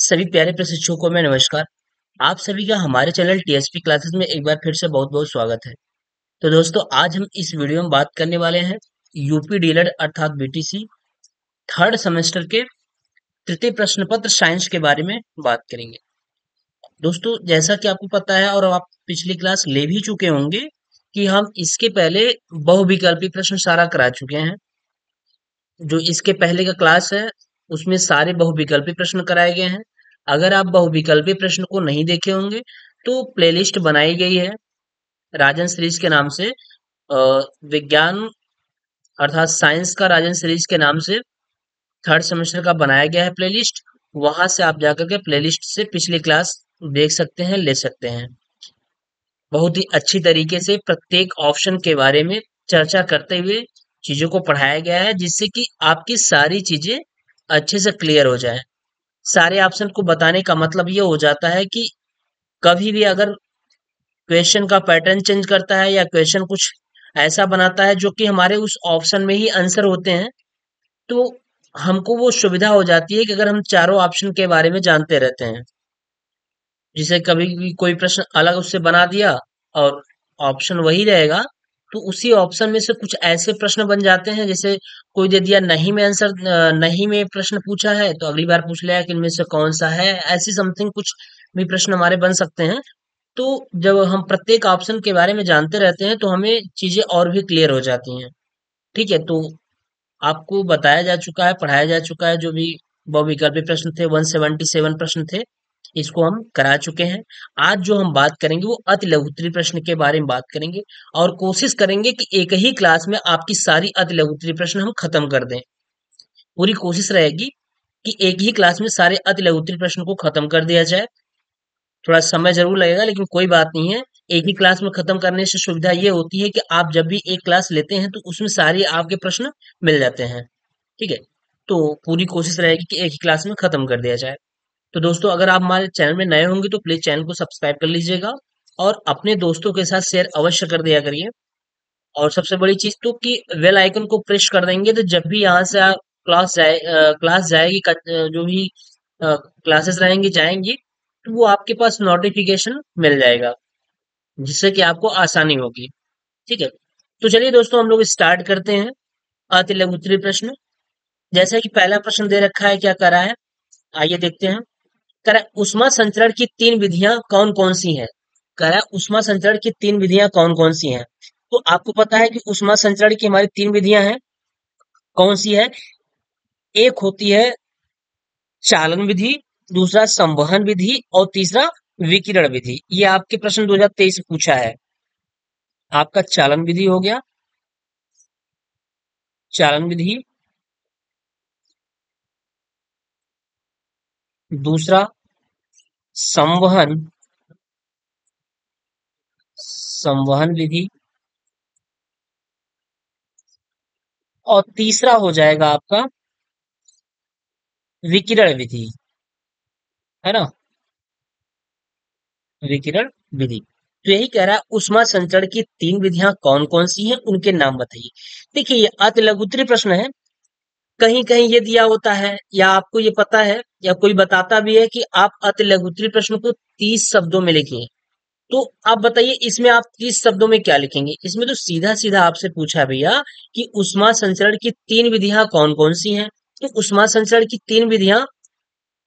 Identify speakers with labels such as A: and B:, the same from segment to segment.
A: सभी प्यारे प्रशिक्षकों को मैं नमस्कार। आप सभी का हमारे चैनल टीएसपी क्लासेस में एक बार फिर से बहुत बहुत स्वागत है। तो दोस्तों, आज हम इस वीडियो में बात करने वाले हैं यूपी डीएलएड अर्थात बीटीसी थर्ड सेमेस्टर के तृतीय प्रश्न पत्र साइंस के बारे में बात करेंगे। दोस्तों, जैसा कि आपको पता है और आप पिछली क्लास ले भी चुके होंगे कि हम इसके पहले बहुविकल्पी प्रश्न सारा करा चुके हैं। जो इसके पहले का क्लास है उसमें सारे बहुविकल्पी प्रश्न कराए गए हैं। अगर आप बहुविकल्पी प्रश्न को नहीं देखे होंगे तो प्लेलिस्ट बनाई गई है राजन सीरीज के नाम से। विज्ञान अर्थात साइंस का राजन सीरीज के नाम से थर्ड सेमेस्टर का बनाया गया है प्लेलिस्ट। वहां से आप जाकर के प्लेलिस्ट से पिछली क्लास देख सकते हैं, ले सकते हैं। बहुत ही अच्छी तरीके से प्रत्येक ऑप्शन के बारे में चर्चा करते हुए चीजों को पढ़ाया गया है, जिससे कि आपकी सारी चीजें अच्छे से क्लियर हो जाए। सारे ऑप्शन को बताने का मतलब ये हो जाता है कि कभी भी अगर क्वेश्चन का पैटर्न चेंज करता है या क्वेश्चन कुछ ऐसा बनाता है जो कि हमारे उस ऑप्शन में ही आंसर होते हैं, तो हमको वो सुविधा हो जाती है कि अगर हम चारों ऑप्शन के बारे में जानते रहते हैं। जिसे कभी भी कोई प्रश्न अलग उससे बना दिया और ऑप्शन वही रहेगा, तो उसी ऑप्शन में से कुछ ऐसे प्रश्न बन जाते हैं। जैसे कोई दे दिया नहीं में आंसर, नहीं में प्रश्न पूछा है तो अगली बार पूछ लिया कि इनमें से कौन सा है, ऐसी समथिंग कुछ भी प्रश्न हमारे बन सकते हैं। तो जब हम प्रत्येक ऑप्शन के बारे में जानते रहते हैं तो हमें चीजें और भी क्लियर हो जाती हैं। ठीक है, तो आपको बताया जा चुका है, पढ़ाया जा चुका है। जो भी बहुविकल्पी प्रश्न थे 177 प्रश्न थे, इसको हम करा चुके हैं। आज जो हम बात करेंगे वो अति लघुत्तरी प्रश्न के बारे में बात करेंगे और कोशिश करेंगे कि एक ही क्लास में आपकी सारी अति लघुत्तरी प्रश्न हम खत्म कर दें। पूरी कोशिश रहेगी कि एक ही क्लास में सारे अति लघुत्तरी प्रश्न को खत्म कर दिया जाए। थोड़ा समय ज़रूर लगेगा लेकिन कोई बात नहीं है। एक ही क्लास में खत्म करने से सुविधा ये होती है कि आप जब भी एक क्लास लेते हैं तो उसमें सारे आपके प्रश्न मिल जाते हैं। ठीक है? तो पूरी कोशिश रहेगी कि एक ही क्लास में खत्म कर दिया जाए। तो दोस्तों, अगर आप हमारे चैनल में नए होंगे तो प्लीज़ चैनल को सब्सक्राइब कर लीजिएगा और अपने दोस्तों के साथ शेयर अवश्य कर दिया करिए। और सबसे बड़ी चीज़ तो कि बेल आइकन को प्रेस कर देंगे तो जब भी यहाँ से आप क्लास जाएगी, जो भी क्लासेस रहेंगी जाएंगी, तो वो आपके पास नोटिफिकेशन मिल जाएगा, जिससे कि आपको आसानी होगी। ठीक है, तो चलिए दोस्तों, हम लोग स्टार्ट करते हैं। अति लघुत्तरी प्रश्न, जैसे कि पहला प्रश्न दे रखा है, क्या करा है, आइए देखते हैं। करा है, उष्मा संचरण की तीन विधियां कौन कौन सी हैं। करा है, उष्मा संचरण की तीन विधियां कौन कौन सी हैं। तो आपको पता है कि उष्मा संचरण की हमारी तीन विधियां हैं। कौन सी है? एक होती है चालन विधि, दूसरा संवहन विधि और तीसरा विकिरण विधि। ये आपके प्रश्न 2023 में पूछा है। आपका चालन विधि हो गया, चालन विधि। दूसरा संवहन, संवहन विधि। और तीसरा हो जाएगा आपका विकिरण विधि, है ना, विकिरण विधि। तो यही कह रहा है उष्मा संचरण की तीन विधियां कौन कौन सी हैं, उनके नाम बताइए। देखिए, ये अति लघुत्तरी प्रश्न है। कहीं कहीं ये दिया होता है या आपको ये पता है या कोई बताता भी है कि आप अति लघुत्तरी प्रश्न को 30 शब्दों में लिखिए। तो आप बताइए इसमें आप 30 शब्दों में क्या लिखेंगे। इसमें तो सीधा सीधा आपसे पूछा है भैया कि उष्मा संचरण की तीन विधियां कौन कौन सी हैं। तो उष्मा संचरण की तीन विधियां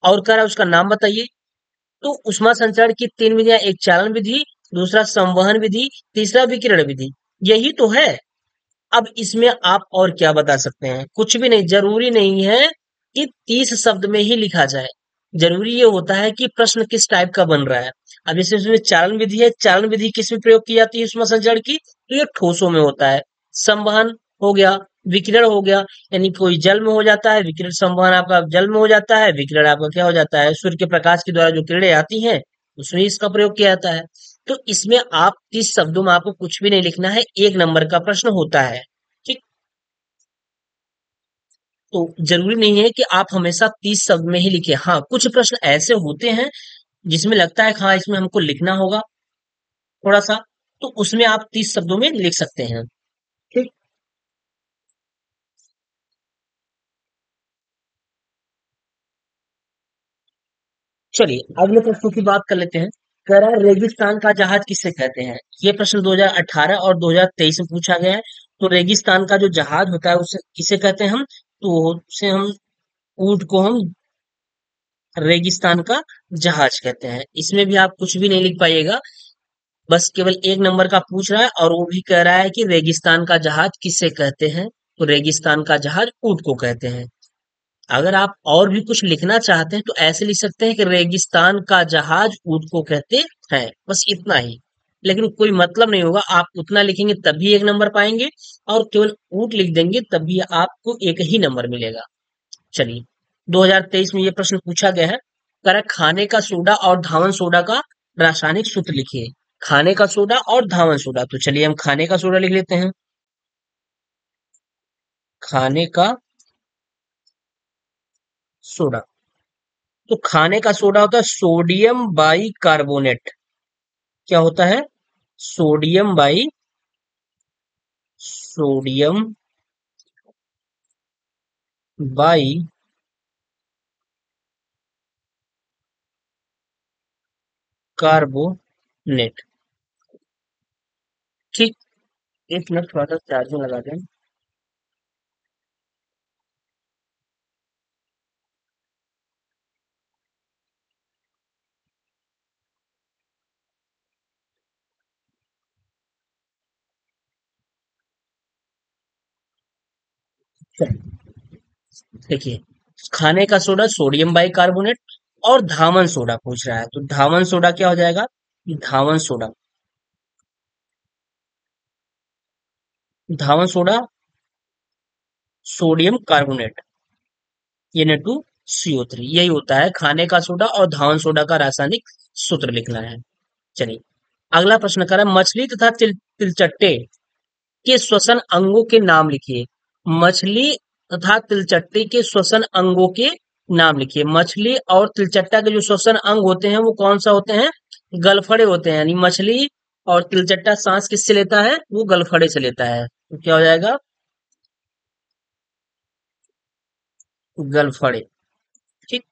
A: और कह रहा है उसका नाम बताइए। तो उष्मा संचरण की तीन विधियां, एक चालन विधि, दूसरा संवहन विधि, तीसरा विकिरण विधि। यही तो है। अब इसमें आप और क्या बता सकते हैं? कुछ भी नहीं। जरूरी नहीं है कि 30 शब्द में ही लिखा जाए। जरूरी ये होता है कि प्रश्न किस टाइप का बन रहा है। अब जैसे इसमें चालन विधि है, चालन विधि किस में प्रयोग की जाती है उष्मा संचरण की? तो ये ठोसों में होता है। संवहन हो गया, विकिरण हो गया, यानी कोई जल में हो जाता है, विकिरण संवहन आपका जल में हो जाता है, विकिरण आपका क्या हो जाता है, सूर्य के प्रकाश के द्वारा जो किरणें आती हैं उसमें इसका प्रयोग किया जाता है। तो इसमें आप 30 शब्दों में आपको कुछ भी नहीं लिखना है, एक नंबर का प्रश्न होता है। ठीक, तो जरूरी नहीं है कि आप हमेशा 30 शब्द में ही लिखें। हाँ, कुछ प्रश्न ऐसे होते हैं जिसमें लगता है कि हाँ इसमें हमको लिखना होगा थोड़ा सा, तो उसमें आप 30 शब्दों में लिख सकते हैं। ठीक, चलिए अगले प्रश्न की बात कर लेते हैं। कह रहा है रेगिस्तान का जहाज किसे कहते हैं। ये प्रश्न 2018 और 2023 में पूछा गया है। तो रेगिस्तान का जो जहाज होता है उसे किसे कहते हैं हम, तो उसे हम ऊंट को हम रेगिस्तान का जहाज कहते हैं। इसमें भी आप कुछ भी नहीं लिख पाइएगा, बस केवल एक नंबर का पूछ रहा है और वो भी कह रहा है कि रेगिस्तान का जहाज किसे कहते हैं। तो रेगिस्तान का जहाज ऊंट को कहते हैं। अगर आप और भी कुछ लिखना चाहते हैं तो ऐसे लिख सकते हैं कि रेगिस्तान का जहाज ऊंट को कहते हैं, बस इतना ही। लेकिन कोई मतलब नहीं होगा, आप उतना लिखेंगे तभी एक नंबर पाएंगे, और केवल ऊंट लिख देंगे तब भी आपको एक ही नंबर मिलेगा। चलिए 2023 में ये प्रश्न पूछा गया है। कह रहा है खाने का सोडा और धावन सोडा का रासायनिक सूत्र लिखिए। खाने का सोडा और धावन सोडा, तो चलिए हम खाने का सोडा लिख लेते हैं। खाने का सोडा, तो खाने का सोडा होता है सोडियम बाई कार्बोनेट। क्या होता है, sodium by sodium by carbonate. ठीक, एक मिनट थोड़ा सा चार्जिंग लगा दें। चलिए, देखिए खाने का सोडा सोडियम बाई कार्बोनेट और धावन सोडा पूछ रहा है, तो धावन सोडा क्या हो जाएगा, धावन सोडा, धावन सोडा सोडियम कार्बोनेट, Na2CO3, यही होता है खाने का सोडा और धावन सोडा का रासायनिक सूत्र लिखना है। चलिए अगला प्रश्न कर रहा है मछली तथा तिलचट्टे के श्वसन अंगों के नाम लिखिए। मछली तथा तिलचट्टे के श्वसन अंगों के नाम लिखिए। मछली और तिलचट्टा के जो श्वसन अंग होते हैं वो कौन सा होते हैं, गलफड़े होते हैं। यानी मछली और तिलचट्टा सांस किससे लेता है, वो गलफड़े से लेता है। तो क्या हो जाएगा, गलफड़े। ठीक,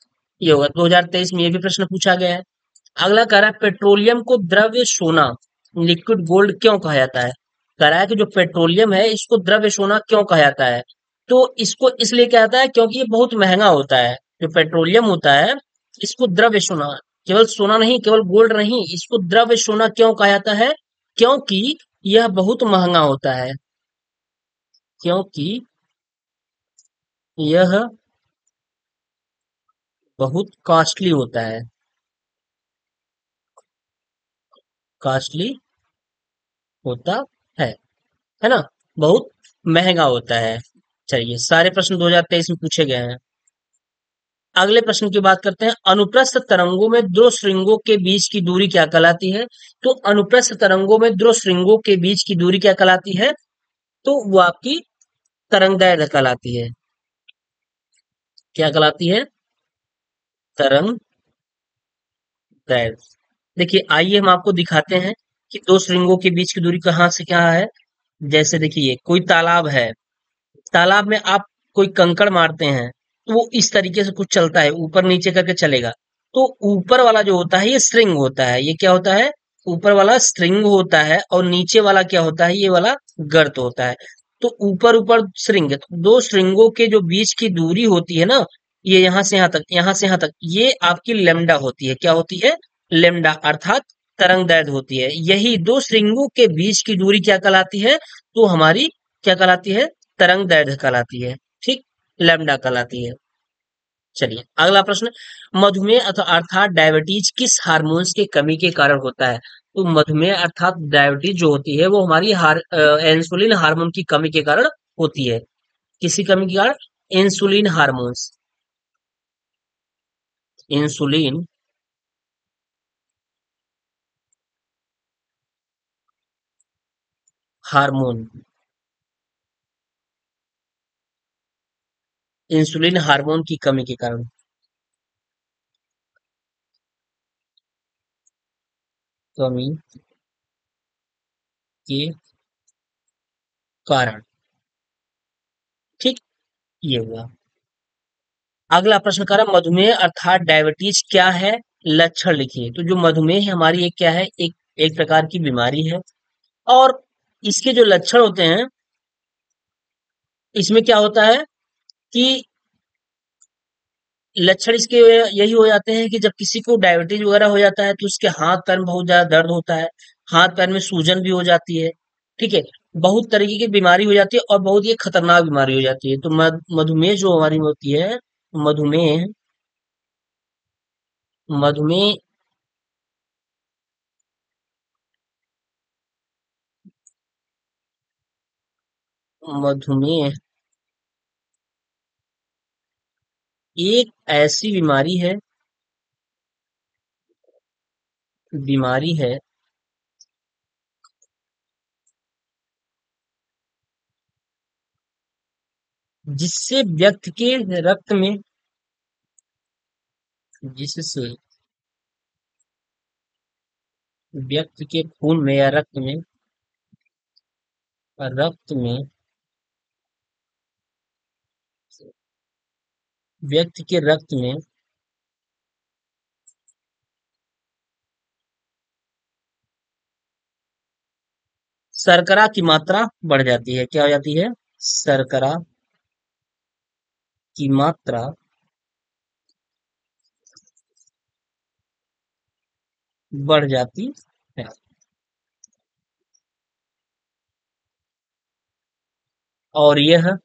A: ये होगा। 2023 में ये भी प्रश्न पूछा गया है। अगला कह रहा है पेट्रोलियम को द्रव्य सोना लिक्विड गोल्ड क्यों कहा जाता है। कह रहा है कि जो पेट्रोलियम है इसको द्रव्य सोना क्यों कहा जाता है। तो इसको इसलिए कहा जाता है क्योंकि ये बहुत महंगा होता है। जो पेट्रोलियम होता है इसको द्रव्य सोना, केवल सोना नहीं, केवल गोल्ड नहीं, इसको द्रव्य सोना क्यों कहा जाता है, क्योंकि यह बहुत महंगा होता है। क्योंकि यह बहुत कॉस्टली होता है। कॉस्टली होता है है ना, बहुत महंगा होता है। चलिए सारे प्रश्न 2023 में पूछे गए हैं। अगले प्रश्न की बात करते हैं। अनुप्रस्थ तरंगों में ध्रुव श्रृंगों के बीच की दूरी क्या कहलाती है। तो अनुप्रस्थ तरंगों में ध्रुव श्रृंगों के बीच की दूरी क्या कहलाती है, तो वो आपकी तरंगदैर्घ्य कहलाती है। क्या कहलाती है, तरंग दैर्घ्य। देखिए आइए हम आपको दिखाते हैं कि दो श्रृंगों के बीच की दूरी कहाँ से क्या है। जैसे देखिए कोई तालाब है, तालाब में आप कोई कंकड़ मारते हैं तो वो इस तरीके से कुछ चलता है, ऊपर नीचे करके चलेगा। तो ऊपर वाला जो होता है ये स्ट्रिंग होता है। ये क्या होता है, ऊपर वाला स्ट्रिंग होता है, और नीचे वाला क्या होता है, ये वाला गर्त होता है। तो ऊपर ऊपर स्ट्रिंग है, तो दो स्ट्रिंगों के जो बीच की दूरी होती है ना, ये यहाँ से यहाँ तक, यहाँ से यहाँ तक, ये आपकी लेमडा होती है। क्या होती है, लेमडा, अर्थात तरंग दैर्घ्य होती है। यही दो श्रृंगों के बीच की दूरी क्या कहलाती है, तो हमारी क्या कहलाती है, तरंग दैर्घ्य कहलाती है। ठीक, लैम्डा कहलाती है। चलिए अगला प्रश्न। मधुमेह अर्थात डायबिटीज किस हार्मोन्स की कमी के कारण होता है। तो मधुमेह अर्थात डायबिटीज जो होती है वो हमारी इंसुलिन हार्मोन की कमी के कारण होती है। किसी कमी के कारण, insulin hormones, insulin hormone, insulin hormone की कमी के कारण, कमी के कारण। ठीक, ये हुआ। अगला प्रश्न कर रहा है, मधुमेह अर्थात डायबिटीज क्या है, लक्षण लिखिए। तो जो मधुमेह हमारी एक क्या है, एक एक प्रकार की बीमारी है। और इसके जो लक्षण होते हैं, इसमें क्या होता है कि लक्षण इसके यही हो जाते हैं कि जब किसी को डायबिटीज वगैरह हो जाता है तो उसके हाथ पैर में बहुत ज्यादा दर्द होता है, हाथ पैर में सूजन भी हो जाती है। ठीक है, बहुत तरीके की बीमारी हो जाती है और बहुत ही खतरनाक बीमारी हो जाती है। तो मधुमेह जो हमारी होती है, मधुमेह मधुमेह मधुमेह एक ऐसी बीमारी है जिससे व्यक्ति के रक्त में जिससे व्यक्ति के खून में या रक्त में व्यक्ति के रक्त में शर्करा की मात्रा बढ़ जाती है। क्या हो जाती है? शर्करा की मात्रा बढ़ जाती है। और यह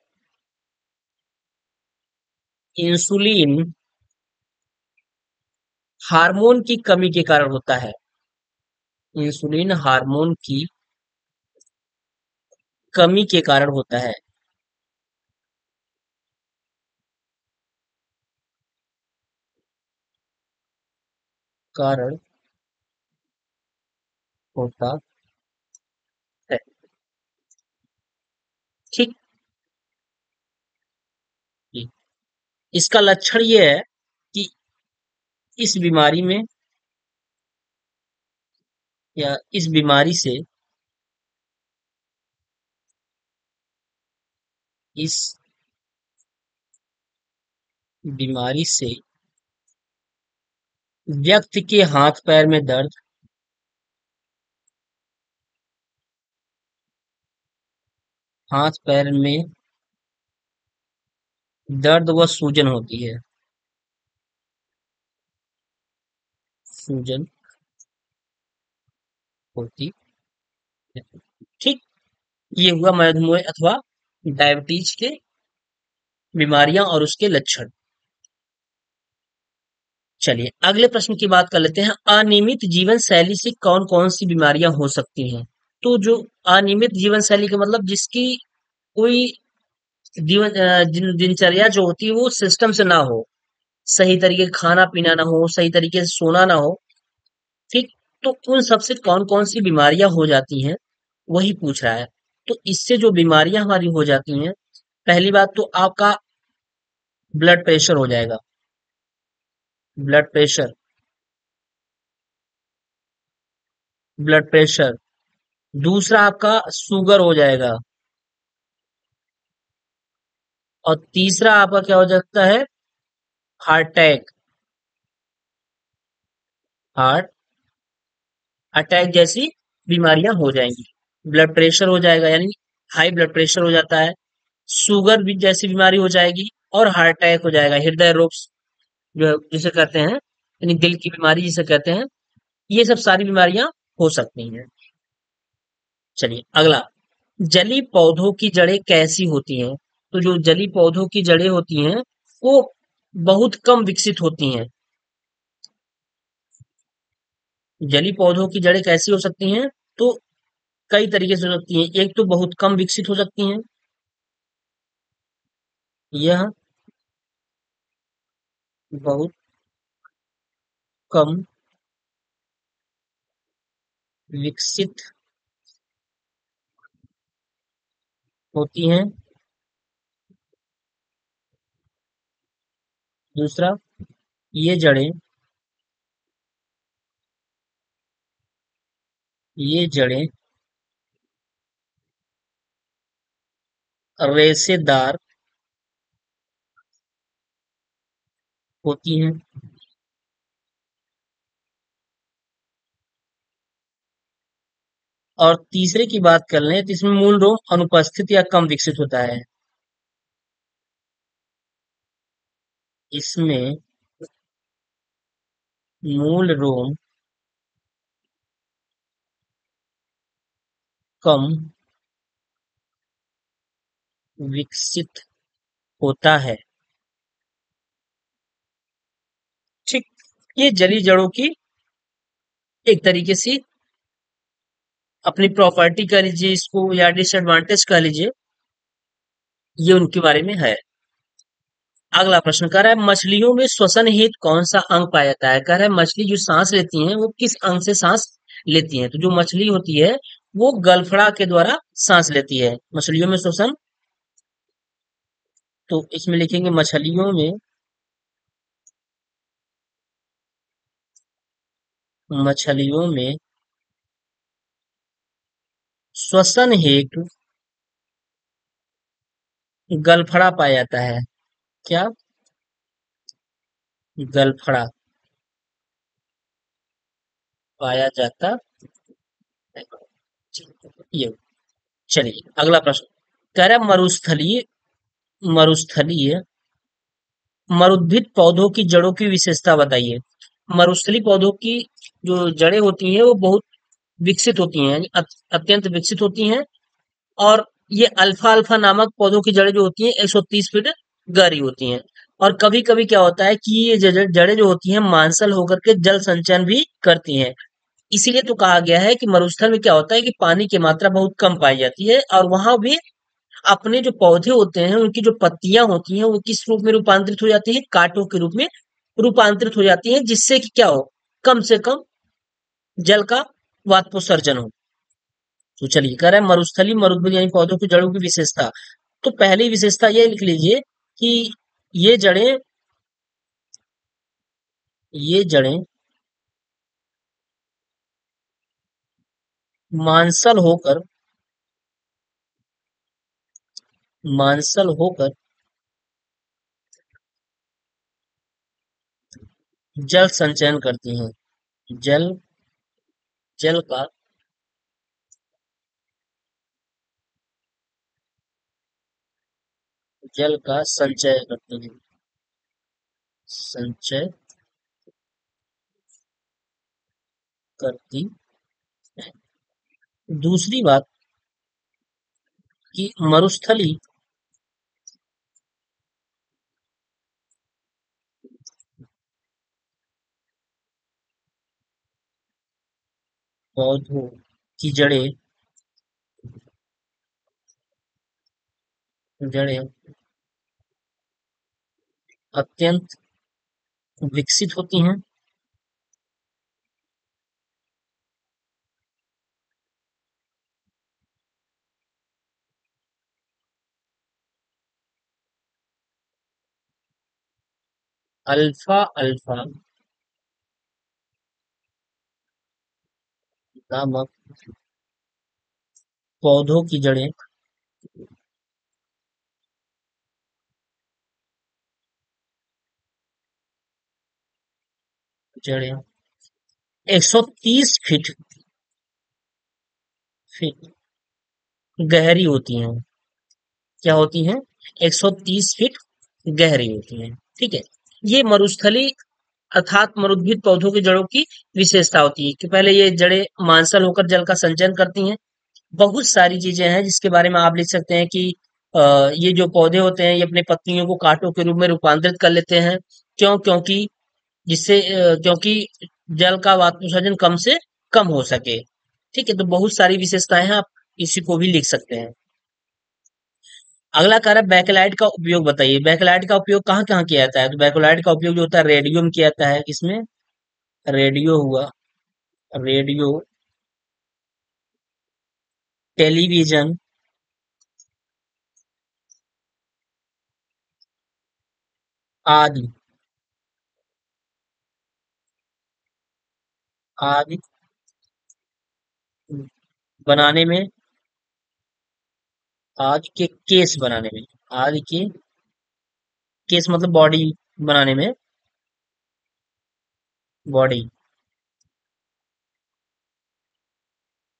A: इंसुलिन हार्मोन की कमी के कारण होता है। इंसुलिन हार्मोन की कमी के कारण होता है। कारण होता है। ठीक। इसका लक्षण ये है कि इस बीमारी में या इस इस बीमारी से व्यक्ति के हाथ पैर में दर्द, हाथ पैर में दर्द व सूजन होती है। सूजन होती है। ठीक। ये हुआ मधुमेह अथवा डायबिटीज के बीमारियां और उसके लक्षण। चलिए अगले प्रश्न की बात कर लेते हैं। अनियमित जीवन शैली से कौन कौन सी बीमारियां हो सकती हैं? तो जो अनियमित जीवन शैली का मतलब जिसकी कोई दिनचर्या जो होती है वो सिस्टम से ना हो, सही तरीके का खाना पीना ना हो, सही तरीके से सोना ना हो। ठीक। तो उन सबसे कौन कौन सी बीमारियां हो जाती हैं, वही पूछ रहा है। तो इससे जो बीमारियां हमारी हो जाती हैं, पहली बात तो आपका ब्लड प्रेशर हो जाएगा। Blood pressure blood pressure. दूसरा आपका शुगर हो जाएगा। और तीसरा आपका क्या हो सकता है? Heart attack. हार्ट अटैक जैसी बीमारियां हो जाएंगी। ब्लड प्रेशर हो जाएगा यानी हाई ब्लड प्रेशर हो जाता है, शुगर भी जैसी बीमारी हो जाएगी, और हार्ट अटैक हो जाएगा, हृदय रोग जो जिसे कहते हैं, यानी दिल की बीमारी जिसे कहते हैं। ये सब सारी बीमारियां हो सकती हैं। चलिए अगला, जली पौधों की जड़ें कैसी होती हैं? तो जो जली पौधों की जड़ें होती हैं वो बहुत कम विकसित होती हैं। जली पौधों की जड़ें कैसी हो सकती हैं? तो कई तरीके से हो सकती हैं। एक तो बहुत कम विकसित हो सकती हैं। यह बहुत कम विकसित होती हैं। दूसरा, ये जड़ें ये जड़ें रेशेदार होती हैं। और तीसरे की बात कर लें तो इसमें मूल रोम अनुपस्थित या कम विकसित होता है। इसमें मूल रोम कम विकसित होता है। ठीक। ये जलीय जड़ों की एक तरीके से अपनी प्रॉपर्टी कह लीजिए इसको या डिसएडवांटेज कह लीजिए, ये उनके बारे में है। अगला प्रश्न कह रहा है मछलियों में श्वसन हेतु कौन सा अंग पाया जाता है। कह रहा है मछली जो सांस लेती हैं वो किस अंग से सांस लेती हैं। तो जो मछली होती है वो गलफड़ा के द्वारा सांस लेती है। मछलियों में श्वसन, तो इसमें लिखेंगे मछलियों में श्वसन हेतु गलफड़ा पाया जाता है। क्या? गलफड़ा पाया जाता है। ये, चलिए अगला प्रश्न कह रहा है मरुस्थलीय मरुद्भिद पौधों की जड़ों की विशेषता बताइए। मरुस्थलीय पौधों की जो जड़ें होती हैं वो बहुत विकसित होती हैं, यानी अत्यंत विकसित होती हैं। और ये अल्फा अल्फा नामक पौधों की जड़ें जो होती हैं 130 फीट गहरी होती हैं। और कभी कभी क्या होता है कि ये जड़ें जो होती हैं मांसल होकर के जल संचयन भी करती हैं। इसीलिए तो कहा गया है कि मरुस्थल में क्या होता है कि पानी की मात्रा बहुत कम पाई जाती है और वहां भी अपने जो पौधे होते हैं उनकी जो पत्तियां होती हैं वो किस रूप में रूपांतरित हो जाती है, कांटों के रूप में रूपांतरित हो जाती हैं, जिससे कि क्या हो, कम से कम जल का वाष्पोत्सर्जन हो। तो चलिए कह रहा है मरुस्थलीय मरुद्भिद यानी पौधों की जड़ों की विशेषता। तो पहली विशेषता ये लिख लीजिए कि ये जड़ें ये जड़ें मांसल होकर मांसल होकर जल संचयन करती हैं। जल जल का जल का संचय करती हैं। संचय करती हैं। दूसरी बात कि मरुस्थली पौधों की जड़ें अत्यंत विकसित होती हैं। अल्फा अल्फा नामक पौधों की जड़ें 130 फीट गहरी होती हैं। क्या होती हैं? 130 फीट गहरी होती हैं। ठीक है। ये मरुस्थली अर्थात मरुद्भिद पौधों की जड़ों की विशेषता होती है कि पहले ये जड़ें मांसल होकर जल का संचयन करती हैं। बहुत सारी चीजें हैं जिसके बारे में आप लिख सकते हैं कि ये जो पौधे होते हैं ये अपने पत्तियों को कांटों के रूप में रूपांतरित कर लेते हैं। क्योंकि क्योंकि जल का वाष्पोत्सर्जन कम से कम हो सके। ठीक है, तो बहुत सारी विशेषताएं हैं, आप इसी को भी लिख सकते हैं। अगला कह रहा है बैकलाइट का उपयोग बताइए। बैकलाइट का उपयोग कहाँ कहाँ किया जाता है। तो बैकलाइट का उपयोग जो होता है रेडियो में किया जाता है। किसमें? रेडियो हुआ, रेडियो, टेलीविजन, आदि आदि बनाने में, आज के केस बनाने में, आज के केस मतलब बॉडी बनाने में, बॉडी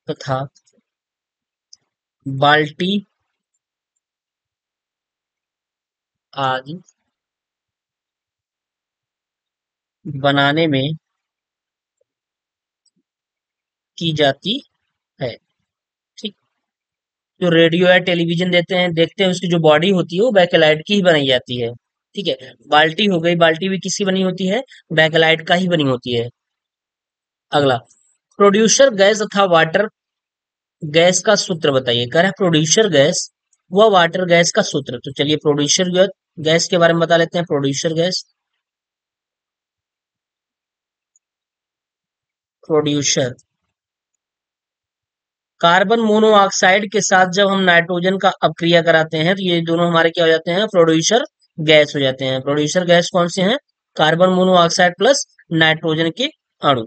A: तथा बाल्टी आदि बनाने में की जाती है। ठीक। जो रेडियो या टेलीविजन देते हैं देखते हैं उसकी जो बॉडी होती है वो बैकेलाइट की ही बनाई जाती है। ठीक है। बाल्टी हो गई, बाल्टी भी किसकी बनी होती है? बैकेलाइट का ही बनी होती है। अगला, प्रोड्यूसर गैस तथा वाटर गैस का सूत्र बताइए। कह रहा है प्रोड्यूसर गैस व वाटर गैस का सूत्र। तो चलिए प्रोड्यूसर गैस के बारे में बता लेते हैं। Producer gas, producer carbon monoxide के साथ जब हम नाइट्रोजन का अपक्रिया कराते हैं तो ये दोनों हमारे क्या हो जाते हैं? प्रोड्यूसर गैस हो जाते हैं। प्रोड्यूसर गैस कौन से हैं? कार्बन मोनोऑक्साइड प्लस नाइट्रोजन के अणु।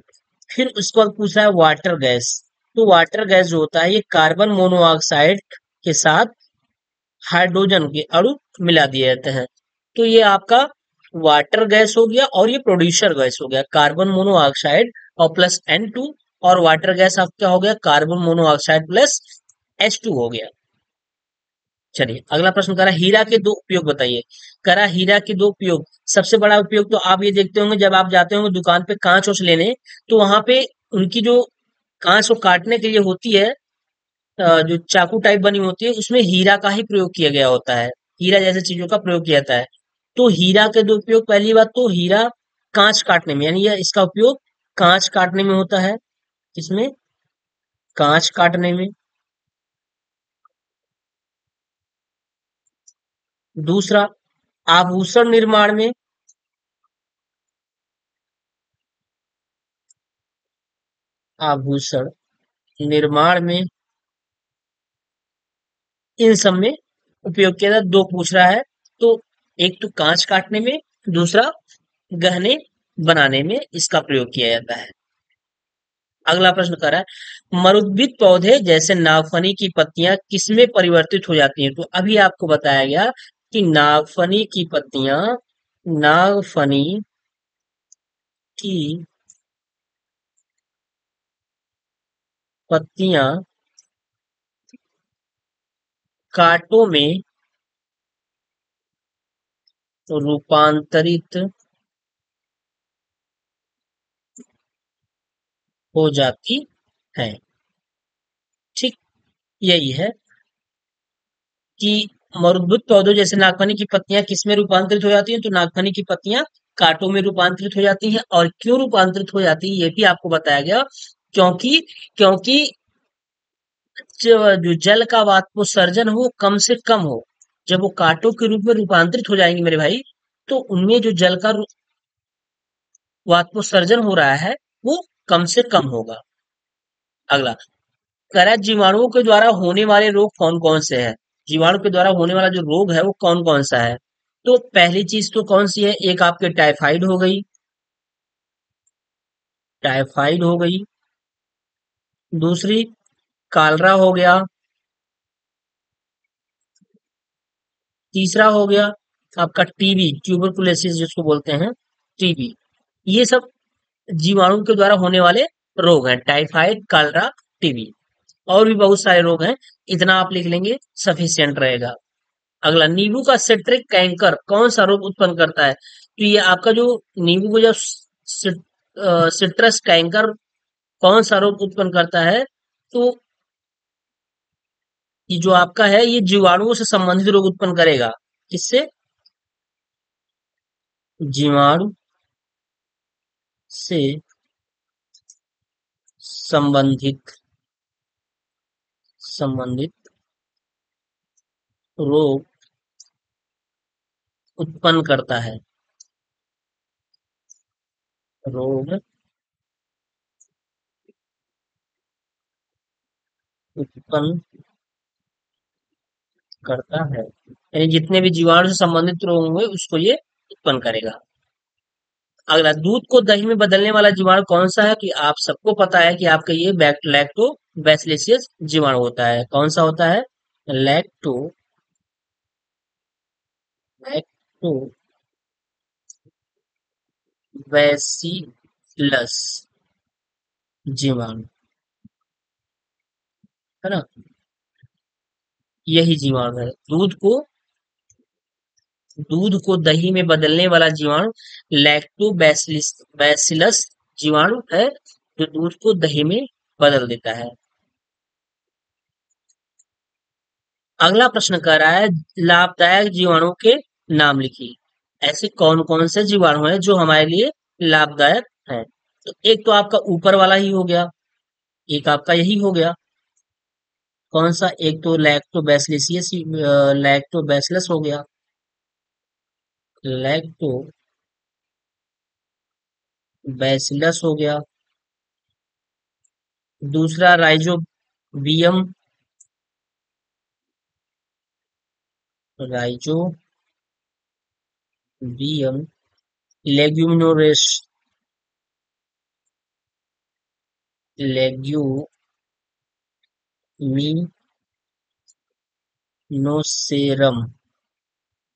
A: फिर उसके बाद पूछ रहा है वाटर गैस। तो वाटर गैस जो होता है ये कार्बन मोनोऑक्साइड के साथ हाइड्रोजन के अणु मिला दिए जाते हैं। तो ये आपका वाटर गैस हो गया और ये प्रोड्यूसर गैस हो गया, कार्बन मोनोऑक्साइड और प्लस N2। और वाटर गैस आपका क्या हो गया? कार्बन मोनोऑक्साइड प्लस H2 हो गया। चलिए अगला प्रश्न करा, हीरा के दो उपयोग बताइए। करा हीरा के दो उपयोग। सबसे बड़ा उपयोग तो आप ये देखते होंगे जब आप जाते होंगे दुकान पे कांच ओच लेने, तो वहां पे उनकी जो कांच को काटने के लिए होती है, जो चाकू टाइप बनी होती है उसमें हीरा का ही प्रयोग किया गया होता है। हीरा जैसे चीजों का प्रयोग किया जाता है। तो हीरा के दो उपयोग, पहली बात तो हीरा कांच काटने में, यानी यह इसका उपयोग कांच काटने में होता है। किसमें? कांच काटने में। दूसरा, आभूषण निर्माण में। आभूषण निर्माण में इन सब में उपयोग किया जाता है। दो पूछ रहा है तो एक तो कांच काटने में, दूसरा गहने बनाने में इसका प्रयोग किया जाता है। अगला प्रश्न कर रहा है, मरुद्भिद पौधे जैसे नागफनी की पत्तियां किसमें परिवर्तित हो जाती हैं? तो अभी आपको बताया गया कि नागफनी की पत्तियां, नागफनी की पत्तियां कांटों में रूपांतरित हो जाती है। ठीक। यही है कि मरुद्भुत पौधों जैसे नागफनी की पत्तियां किसमें रूपांतरित हो जाती हैं? तो नागफनी की पत्तियां कांटों में रूपांतरित हो जाती हैं। और क्यों रूपांतरित हो जाती है ये भी आपको बताया गया। क्योंकि क्योंकि जो जल का वाष्पोत्सर्जन हो कम से कम हो। जब वो कांटों के रूप में रूपांतरित हो जाएंगे मेरे भाई, तो उनमें जो जल का वाष्पोत्सर्जन हो रहा है वो कम से कम होगा। अगला, कह रहा है जीवाणुओं के द्वारा होने वाले रोग कौन कौन से हैं? जीवाणु के द्वारा होने वाला जो रोग है वो कौन कौन सा है? तो पहली चीज तो कौन सी है? एक आपके टाइफाइड हो गई, टाइफाइड हो गई। दूसरी कालरा हो गया। तीसरा हो गया आपका टीबी, ट्यूबरकुलोसिस जिसको बोलते हैं, टीबी। ये सब जीवाणु के द्वारा होने वाले रोग हैं, टाइफाइड, कालरा, टीबी। और भी बहुत सारे रोग हैं, इतना आप लिख लेंगे सफिशियंट रहेगा। अगला, नींबू का सिट्रिक कैंकर कौन सा रोग उत्पन्न करता है? तो ये आपका जो नींबू को जब सिट्रस कैंकर कौन सा रोग उत्पन्न करता है? तो ये जो आपका है ये जीवाणुओं से संबंधित रोग उत्पन्न करेगा। किससे? जीवाणु से संबंधित संबंधित रोग उत्पन्न करता है। रोग उत्पन्न करता है, यानी जितने भी जीवाणु से संबंधित रोग होंगे उसको ये उत्पन्न करेगा। अगला, दूध को दही में बदलने वाला जीवाणु कौन सा है? कि आप सबको पता है कि आपका ये लैक्टो बैसिलस जीवाणु होता है। कौन सा होता है? लैक्टो लैक्टो बैसिलस जीवाणु, है ना। यही जीवाणु है। दूध को दही में बदलने वाला जीवाणु लैक्टोबैसिलस बैसिलस जीवाणु है, जो दूध को दही में बदल देता है। अगला प्रश्न कह रहा है, लाभदायक जीवाणु के नाम लिखिए। ऐसे कौन कौन से जीवाणु हैं जो हमारे लिए लाभदायक हैं? तो एक तो आपका ऊपर वाला ही हो गया, एक आपका यही हो गया। कौन सा? एक तो लैक्टोबैसिलियस, लैक्टोबैसिलस हो गया, लैक्टोबैसिलस हो गया। दूसरा राइजोबियम, राइजोबियम, लेग्यूमिनोरेस, लेग्यूमिनोसेरम,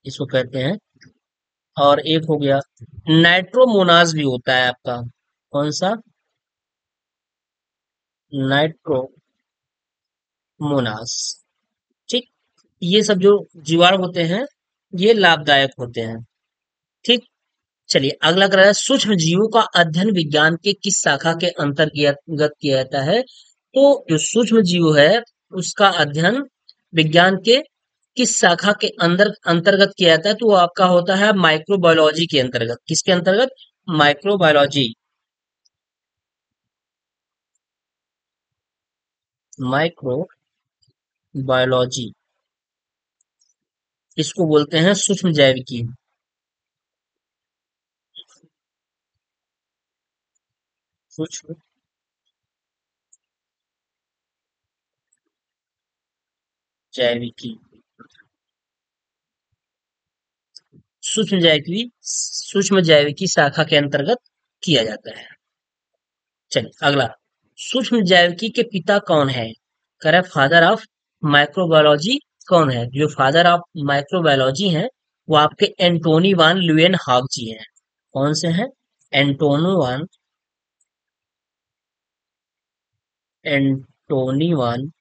A: इसको कहते हैं। और एक हो गया नाइट्रोमोनास भी होता है आपका। कौन सा? नाइट्रोमोनास। ठीक। ये सब जो जीवाणु होते हैं, ये लाभदायक होते हैं। ठीक। चलिए अगला कह रहा है, सूक्ष्म जीवों का अध्ययन विज्ञान के किस शाखा के अंतर्गत किया जाता है? तो जो सूक्ष्म जीव है, उसका अध्ययन विज्ञान के किस शाखा के अंदर अंतर्गत किया जाता है? तो वो आपका होता है माइक्रोबायोलॉजी के अंतर्गत। किसके अंतर्गत? माइक्रोबायोलॉजी। माइक्रोबायोलॉजी, इसको बोलते हैं सूक्ष्म जैविकी। सूक्ष्म जैविकी, सूक्ष्म जैविकी शाखा के अंतर्गत किया जाता है। चलिए अगला, सूक्ष्म जैविकी के पिता कौन है? कह फादर ऑफ माइक्रोबायोलॉजी कौन है? जो फादर ऑफ माइक्रोबायोलॉजी हैं, वो आपके एंटोनी वान ल्यूएन हाग जी हैं। कौन से हैं? एंटोनो वान एंटोनी वान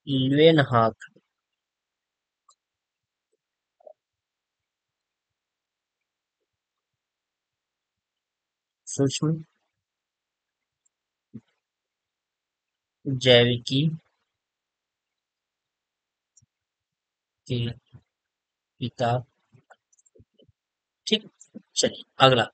A: ल्यूएन हाग। सूक्ष्म जैविकी के पिता। ठीक। चलिए अगला,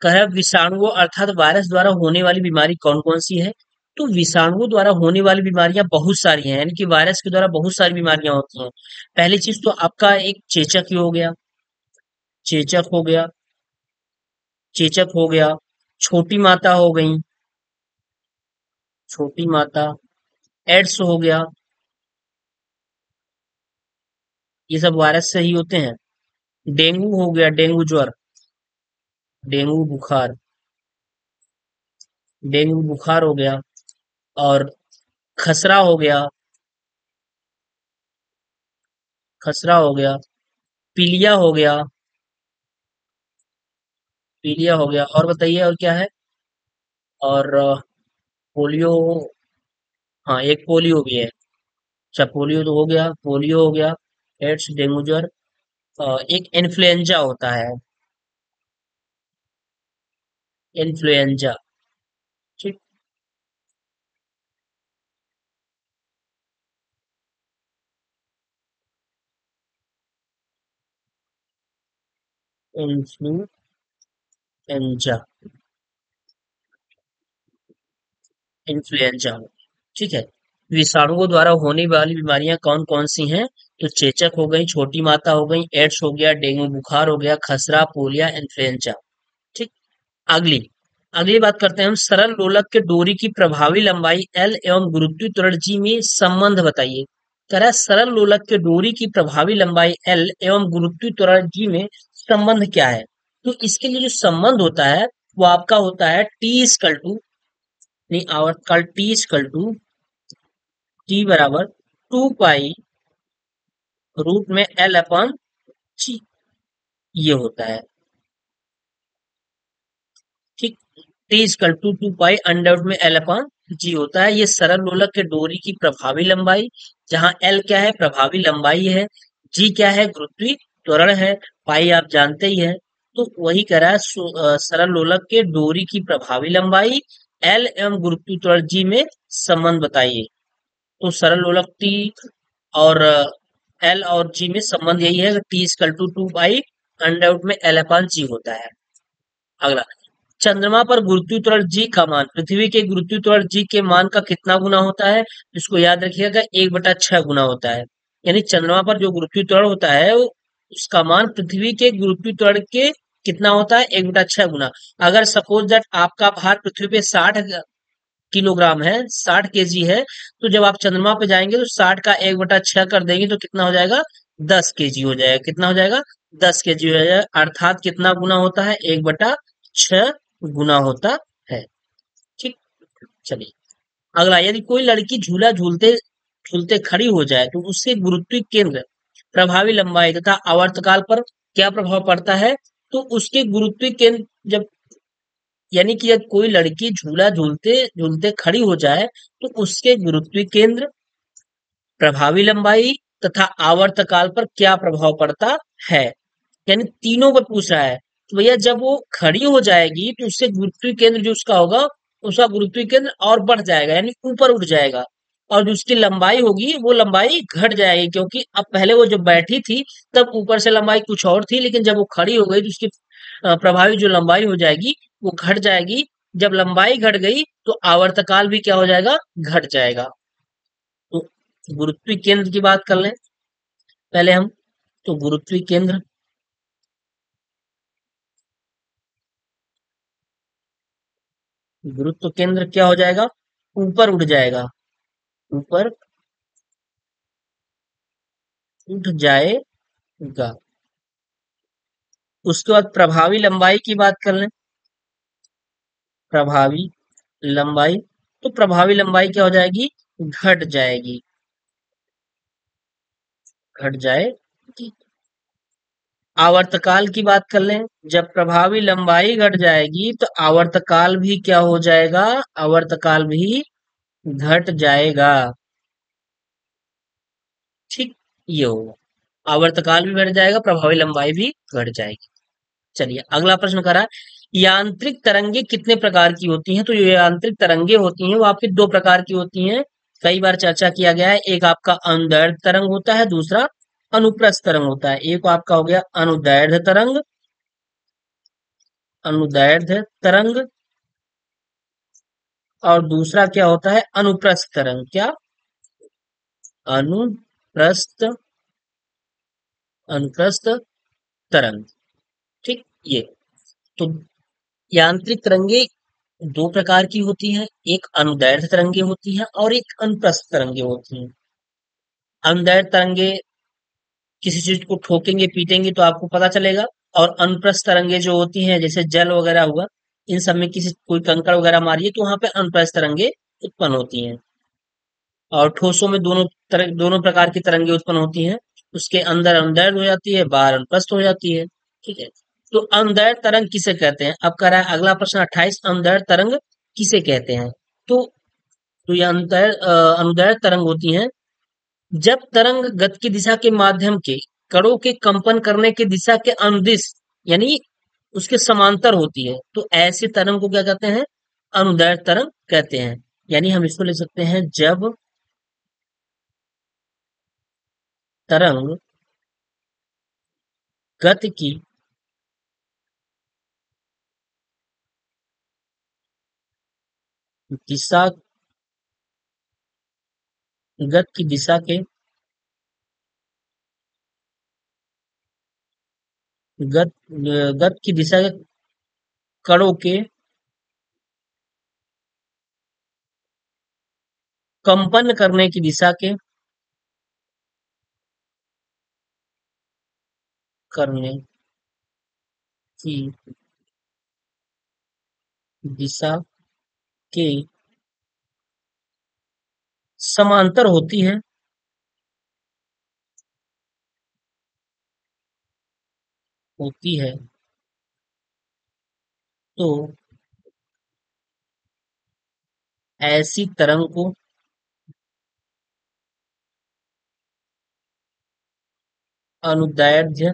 A: कह रहा है विषाणुओं अर्थात वायरस द्वारा होने वाली बीमारी कौन कौन सी है? तो विषाणुओं द्वारा होने वाली बीमारियां बहुत सारी हैं, यानी कि वायरस के द्वारा बहुत सारी बीमारियां होती हैं। पहली चीज तो आपका एक चेचक ही हो गया, चेचक हो गया, चेचक हो गया, छोटी माता हो गई, छोटी माता, एड्स हो गया। ये सब वायरस से ही होते हैं। डेंगू हो गया, डेंगू ज्वर, डेंगू बुखार, डेंगू बुखार हो गया। और खसरा हो गया, खसरा हो गया, पीलिया हो गया, पीलिया हो गया। और बताइए और क्या है? और पोलियो, हाँ एक पोलियो भी है। अच्छा पोलियो तो हो गया, पोलियो हो गया, एड्स, डेंगू ज्वर। एक इन्फ्लुएंजा होता है, इन्फ्लुएंजा। ठीक। Influenza, influenza. ठीक है। विषाणुओं द्वारा होने वाली बीमारियां कौन कौन सी हैं? तो चेचक हो गई, छोटी माता हो गई, एड्स हो गया, डेंगू बुखार हो गया, खसरा, पोलिया, इन्फ्लुएंजा। ठीक। अगली अगली बात करते हैं हम, सरल लोलक के डोरी की प्रभावी लंबाई एल एवं गुरुत्वीय त्वरण जी में संबंध बताइए। कह रहा है सरल लोलक के डोरी की प्रभावी लंबाई एल एवं गुरुत्वीय त्वरण जी में संबंध क्या है? तो इसके लिए जो संबंध होता है, वो आपका होता है टी इजकल टू, नहीं आवर्तकाल टी इजकल टू, टी बराबर 2 पाई रूट में एल अपॉन जी, ये होता है। ठीक। T equal to 2 pi under में एल अपॉन जी होता है। ये सरल लोलक के डोरी की प्रभावी लंबाई, जहां एल क्या है, प्रभावी लंबाई है, जी क्या है, गुरुत्वीय त्वरण है, पाई आप जानते ही है। तो वही कह रहा है सरल लोलक के डोरी की प्रभावी लंबाई, एल एवं गुरुत्वीय त्वरण जी में संबंध बताइए। तो सरल लोलक टी और एल और जी में संबंध यही है कि T equal to 2 pi under में एल अपॉन जी होता है। अगला, चंद्रमा पर गुरुत्वीय त्वरण जी का मान पृथ्वी के गुरुत्वीय त्वरण जी के मान का कितना गुना होता है? इसको याद रखिएगा, 1/6 गुना होता है। यानी चंद्रमा पर जो गुरुत्वीय त्वरण होता है उसका मान पृथ्वी के गुरुत्वीय त्वरण के कितना होता है? 1/6 गुना। अगर सपोज दैट आपका भार पृथ्वी पे 60 किलोग्राम है, 60 केजी है, तो जब आप चंद्रमा पे जाएंगे तो 60 का 1/6 कर देंगे तो कितना हो जाएगा? 10 केजी हो जाएगा। कितना हो जाएगा? 10 केजी हो जाएगा। अर्थात कितना गुना होता है? 1/6 गुना होता है। ठीक। चलिए, अगला, यदि कोई लड़की झूला झूलते झूलते खड़ी हो जाए तो उसके गुरुत्वीय केंद्र, प्रभावी लंबाई तथा आवर्तकाल पर क्या प्रभाव पड़ता है? तो उसके गुरुत्वीय केंद्र जब, यानी कि जब कोई लड़की झूला झूलते झूलते खड़ी हो जाए तो उसके गुरुत्वीय केंद्र, प्रभावी लंबाई तथा आवर्तकाल पर क्या प्रभाव पड़ता है? यानी तीनों पर पूछ रहा है। तो भैया जब वो खड़ी हो जाएगी तो उससे गुरुत्वीय केंद्र जो उसका होगा, उसका गुरुत्वीय केंद्र और बढ़ जाएगा, यानी ऊपर उठ जाएगा। और जो उसकी लंबाई होगी वो लंबाई घट जाएगी, क्योंकि अब पहले वो जब बैठी थी तब ऊपर से लंबाई कुछ और थी, लेकिन जब वो खड़ी हो गई तो उसकी प्रभावी जो लंबाई हो जाएगी वो घट जाएगी। जब लंबाई घट गई तो आवर्तकाल भी क्या हो जाएगा? घट जाएगा। तो गुरुत्वीय केंद्र की बात कर लें पहले हम। तो गुरुत्वीय केंद्र, गुरुत्व केंद्र क्या हो जाएगा? ऊपर उठ जाएगा। ऊपर उठ जाएगा। उसके बाद प्रभावी लंबाई की बात कर लें। प्रभावी लंबाई, तो प्रभावी लंबाई क्या हो जाएगी? घट जाएगी। घट जाएगी। आवर्तकाल की बात कर लें। जब प्रभावी लंबाई घट जाएगी तो आवर्तकाल भी क्या हो जाएगा? आवर्तकाल भी घट जाएगा। ठीक, ये होगा। आवर्तकाल भी घट जाएगा, प्रभावी लंबाई भी घट जाएगी। चलिए, अगला प्रश्न करा है, यांत्रिक तरंगे कितने प्रकार की होती हैं? तो ये यांत्रिक तरंगे होती हैं वो आपकी दो प्रकार की होती हैं। कई बार चर्चा किया गया है। एक आपका अनुदैर्ध्य तरंग होता है, दूसरा अनुप्रस्थ तरंग होता है। एक आपका हो गया अनुदैर्ध्य तरंग, अनुदैर्ध्य तरंग, और दूसरा क्या होता है? अनुप्रस्थ तरंग। क्या? अनुप्रस्थ, अनुप्रस्थ तरंग। ठीक, ये। तो यांत्रिक तरंगे दो प्रकार की होती हैं। एक अनुदैर्ध्य तरंगे होती हैं और एक अनुप्रस्थ तरंगे होती हैं। अनुदैर्ध्य तरंगे किसी चीज को ठोकेंगे पीटेंगे तो आपको पता चलेगा। और अनुप्रस्थ तरंगे जो होती हैं, जैसे जल वगैरह हुआ, इन सब में किसी कोई कंकड़ वगैरह मारिए तो वहां पे अनुप्रस्थ तरंगे उत्पन्न होती हैं। और ठोसों में दोनों प्रकार की तरंगे उत्पन्न होती हैं। उसके अंदर अनुदैर्ध्य हो जाती है, बाहर अनुप्रस्थ हो जाती है। ठीक है। तो अनुदैर्ध्य तरंग किसे कहते हैं? अब कह रहा है अगला प्रश्न 28, अनुदैर्ध्य तरंग किसे कहते हैं? तो ये अनुदैर्ध्य तरंग होती हैं जब तरंग गति की दिशा के माध्यम के कणों के कंपन करने की दिशा के अनुदिश, यानी उसके समांतर होती है, तो ऐसे तरंग को क्या कहते हैं? अनुदैर्ध्य तरंग कहते हैं। यानी हम इसको लिख सकते हैं, जब तरंग गति की दिशा, गति की दिशा के, गति की दिशा के कणों के कंपन करने की दिशा के, करने की दिशा के समांतर होती है, होती है। तो ऐसी तरंग को अनुदैर्ध्य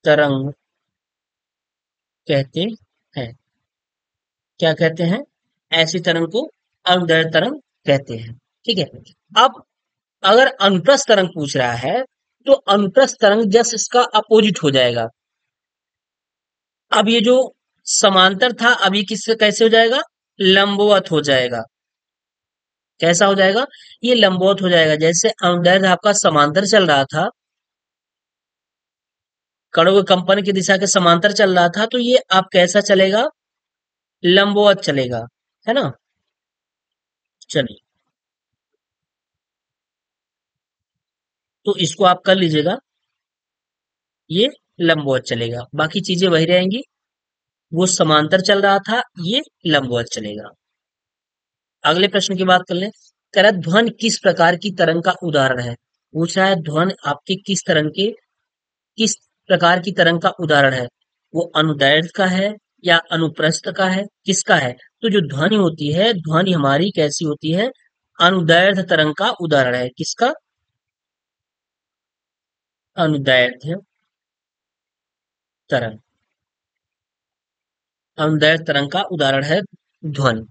A: तरंग कहते हैं। क्या कहते हैं? ऐसी तरंग को अनुदैर्ध्य तरंग कहते हैं। ठीक है। अब अगर अनुप्रस्थ तरंग पूछ रहा है तो अनुप्रस्थ तरंग जस्ट इसका अपोजिट हो जाएगा। अब ये जो समांतर था अब ये किससे कैसे हो जाएगा? लंबवत हो जाएगा। कैसा हो जाएगा? ये लंबवत हो जाएगा। जैसे अनुदैर्ध्य आपका समांतर चल रहा था, कणों के कंपन की दिशा के समांतर चल रहा था, तो ये आप कैसा चलेगा? लंबवत चलेगा। है ना? चलिए, तो इसको आप कर लीजिएगा। ये लंबवत चलेगा, बाकी चीजें वही रहेंगी। वो समांतर चल रहा था, ये लंबवत चलेगा। अगले प्रश्न की बात कर लें। कह रहा है, ध्वन किस प्रकार की तरंग का उदाहरण है? पूछ रहा है ध्वन आपके किस तरंग के, किस प्रकार की तरंग का उदाहरण है? वो अनुदैर्ध्य का है या अनुप्रस्थ का है, किसका है? तो जो ध्वनि होती है, ध्वनि हमारी कैसी होती है? अनुदैर्ध्य तरंग का उदाहरण है। किसका? अनुदैर्ध्य तरंग। अनुदैर्ध्य तरंग का उदाहरण है ध्वनि।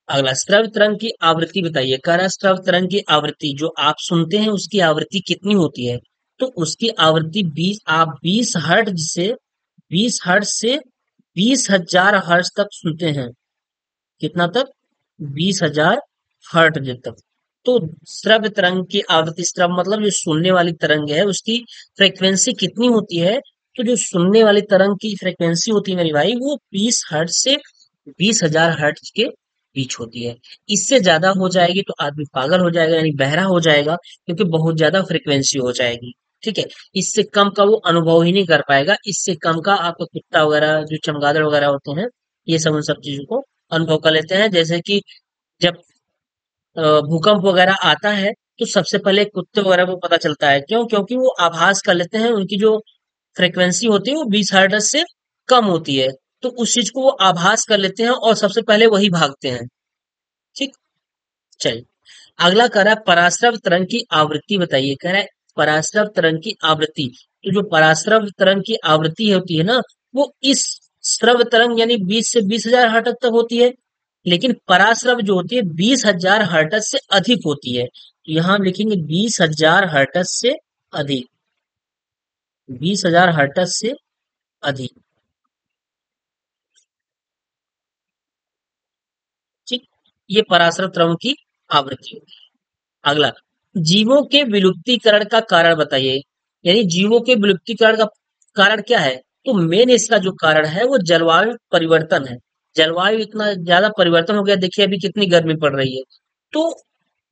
A: अगला, श्रव्य तरंग की आवृत्ति बताइए। कह रहा है श्रव्य तरंग की आवृत्ति जो आप सुनते हैं उसकी आवृत्ति कितनी होती है? तो उसकी आवृत्ति 20, आप 20 हर्ट्ज से 20,000 हर्ट्ज तक सुनते हैं। कितना तक? 20,000 हर्ट्ज तक। तो श्रव्य तरंग की आवृत्ति, श्रव्य मतलब जो सुनने वाली तरंग है उसकी फ्रीक्वेंसी कितनी होती है? तो जो सुनने वाली तरंग की फ्रीक्वेंसी होती है मेरी भाई, वो 20 हर्ट्ज से 20,000 हर्ट्ज के बीच होती है। इससे ज्यादा हो जाएगी तो आदमी पागल हो जाएगा, यानी बहरा हो जाएगा, क्योंकि बहुत ज्यादा फ्रीक्वेंसी हो जाएगी। ठीक है। इससे कम का वो अनुभव ही नहीं कर पाएगा। इससे कम का आपका कुत्ता वगैरह, जो चमगादड़ वगैरह होते हैं, ये सब उन सब चीजों को अनुभव कर लेते हैं। जैसे कि जब भूकंप वगैरह आता है तो सबसे पहले कुत्ते वगैरह को पता चलता है। क्यों? क्योंकि वो आभास कर लेते हैं, उनकी जो फ्रीक्वेंसी होती है वो 20 हर्ट्ज से कम होती है। तो उस चीज को वो आभास कर लेते हैं और सबसे पहले वही भागते हैं। ठीक। चलिए, अगला कह रहा है पराश्रव तरंग की आवृत्ति बताइए। कह रहा है पराश्रव तरंग की आवृत्ति। तो जो पराश्रव तरंग की आवृत्ति होती है ना, वो इस श्रव्य तरंग यानी 20 से 20,000 हर्ट्ज तक होती है। लेकिन पराश्रव जो होती है 20,000 हर्ट्ज से अधिक होती है। तो यहाँ हम लिखेंगे 20,000 हर्ट्ज से अधिक। 20,000 हर्ट्ज से अधिक। ठीक। ये पराश्रव तरंग की आवृत्ति होगी। अगला, जीवों के विलुप्तीकरण का कारण बताइए। यानी जीवों के विलुप्तीकरण का कारण क्या है? तो मेन इसका जो कारण है वो जलवायु परिवर्तन है। जलवायु इतना ज्यादा परिवर्तन हो गया, देखिए अभी कितनी गर्मी पड़ रही है। तो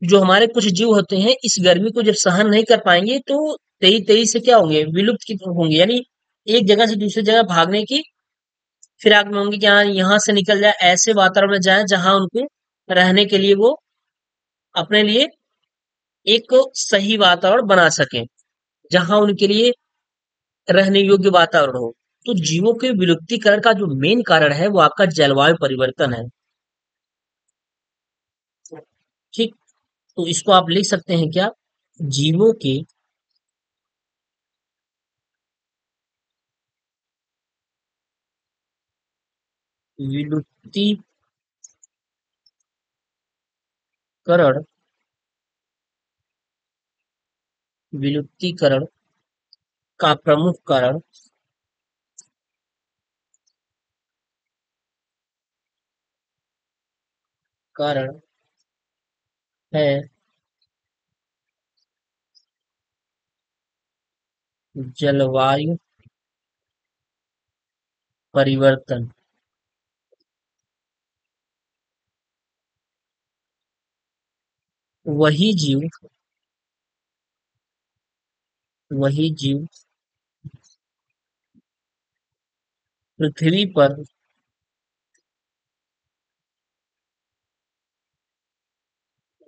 A: जो हमारे कुछ जीव होते हैं इस गर्मी को जब सहन नहीं कर पाएंगे तो तेजी तेजी से क्या होंगे? विलुप्त की तरफ होंगे। यानी एक जगह से दूसरी जगह भागने की फिराक में होंगे कि हाँ यहाँ से निकल जाए, ऐसे वातावरण में जाए जहां उनको रहने के लिए वो अपने लिए एक सही वातावरण बना सकें, जहां उनके लिए रहने योग्य वातावरण हो। तो जीवों के विलुप्तीकरण का जो मेन कारण है वो आपका जलवायु परिवर्तन है। ठीक। तो इसको आप लिख सकते हैं क्या? जीवों के विलुप्तीकरण विलुप्तीकरण का प्रमुख कारण है जलवायु परिवर्तन। वही जीव वही जीव पृथ्वी पर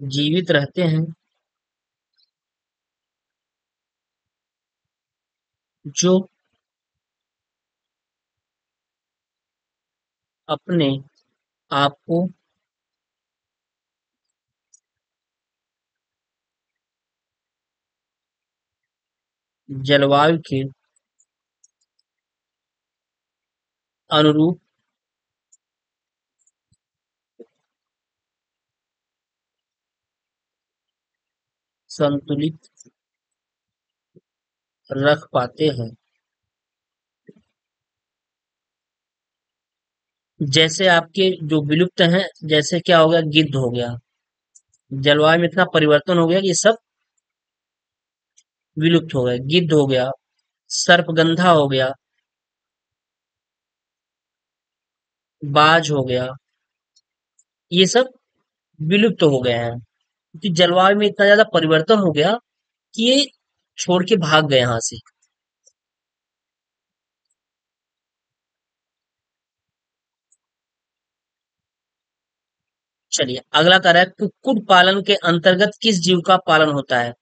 A: जीवित रहते हैं जो अपने आप को जलवायु के अनुरूप संतुलित रख पाते हैं। जैसे आपके जो विलुप्त हैं, जैसे क्या हो गया, गिद्ध हो गया। जलवायु में इतना परिवर्तन हो गया कि ये सब विलुप्त हो गए। गिद्ध हो गया, सर्पगंधा हो गया, बाज हो गया, ये सब विलुप्त हो गए हैं क्योंकि जलवायु में इतना ज्यादा परिवर्तन हो गया कि ये छोड़ के भाग गए यहाँ से। चलिए अगला कह रहा है, कुक्कुट पालन के अंतर्गत किस जीव का पालन होता है?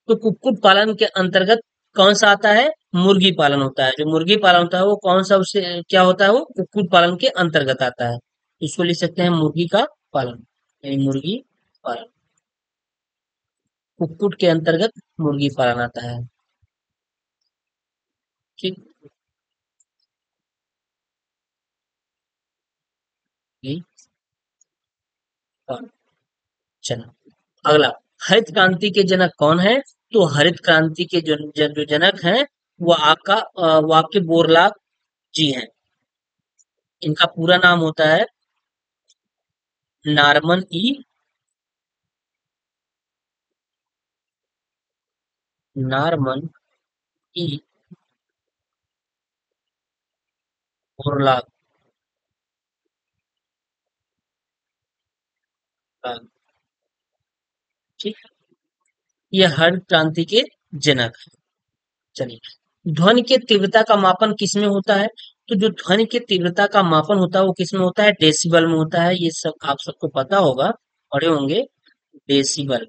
A: तो कुक्कुट पालन के अंतर्गत कौन सा आता है? मुर्गी पालन होता है। जो मुर्गी पालन होता है वो कौन सा, उससे क्या होता है, वो कुक्कुट पालन के अंतर्गत आता है। इसको लिख सकते हैं मुर्गी का पालन, यानी मुर्गी पालन। कुक्कुट के अंतर्गत मुर्गी पालन आता है। ठीक, मुर्गी पालन। चलो अगला, हरित क्रांति के जनक कौन है? तो हरित क्रांति के जो जनक हैं वो वो आपके बोरलाग जी हैं। इनका पूरा नाम होता है Norman E, Norman E Borlaug. ठीक है, ये हरित क्रांति के जनक हैं। चलिए, ध्वनि की तीव्रता का मापन किसमें होता है? तो जो ध्वनि की तीव्रता का मापन होता है वो किसमें होता है? डेसिबल में होता है। ये सब आप सबको पता होगा, पढ़े होंगे। डेसिबल,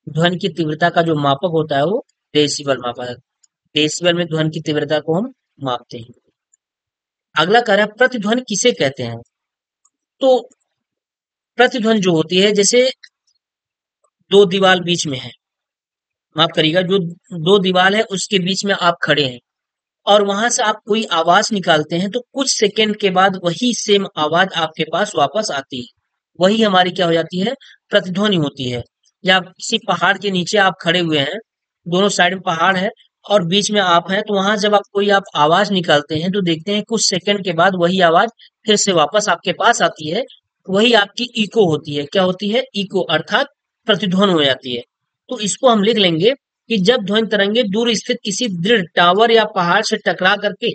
A: ध्वनि की तीव्रता का जो मापक होता है वो डेसिबल मापा है। डेसिबल में ध्वनि की तीव्रता को हम मापते हैं। अगला कह रहा है, प्रतिध्वनि किसे कहते हैं? तो प्रतिध्वनि जो होती है, जैसे दो दीवार बीच में है, माफ करिएगा, जो दो दीवार है उसके बीच में आप खड़े हैं और वहां से आप कोई आवाज निकालते हैं तो कुछ सेकंड के बाद वही सेम आवाज आपके पास वापस आती है। वही हमारी क्या हो जाती है? प्रतिध्वनि होती है। या किसी पहाड़ के नीचे आप खड़े हुए हैं, दोनों साइड में पहाड़ है और बीच में आप हैं, तो वहां जब आप आवाज निकालते हैं तो देखते हैं कुछ सेकंड के बाद वही आवाज फिर से वापस आपके पास आती है। वही आपकी इको होती है। क्या होती है? इको, अर्थात प्रतिध्वनि हो जाती है। तो इसको हम लिख लेंगे कि जब ध्वनि तरंगे दूर स्थित किसी दृढ़ टावर या पहाड़ से टकरा करके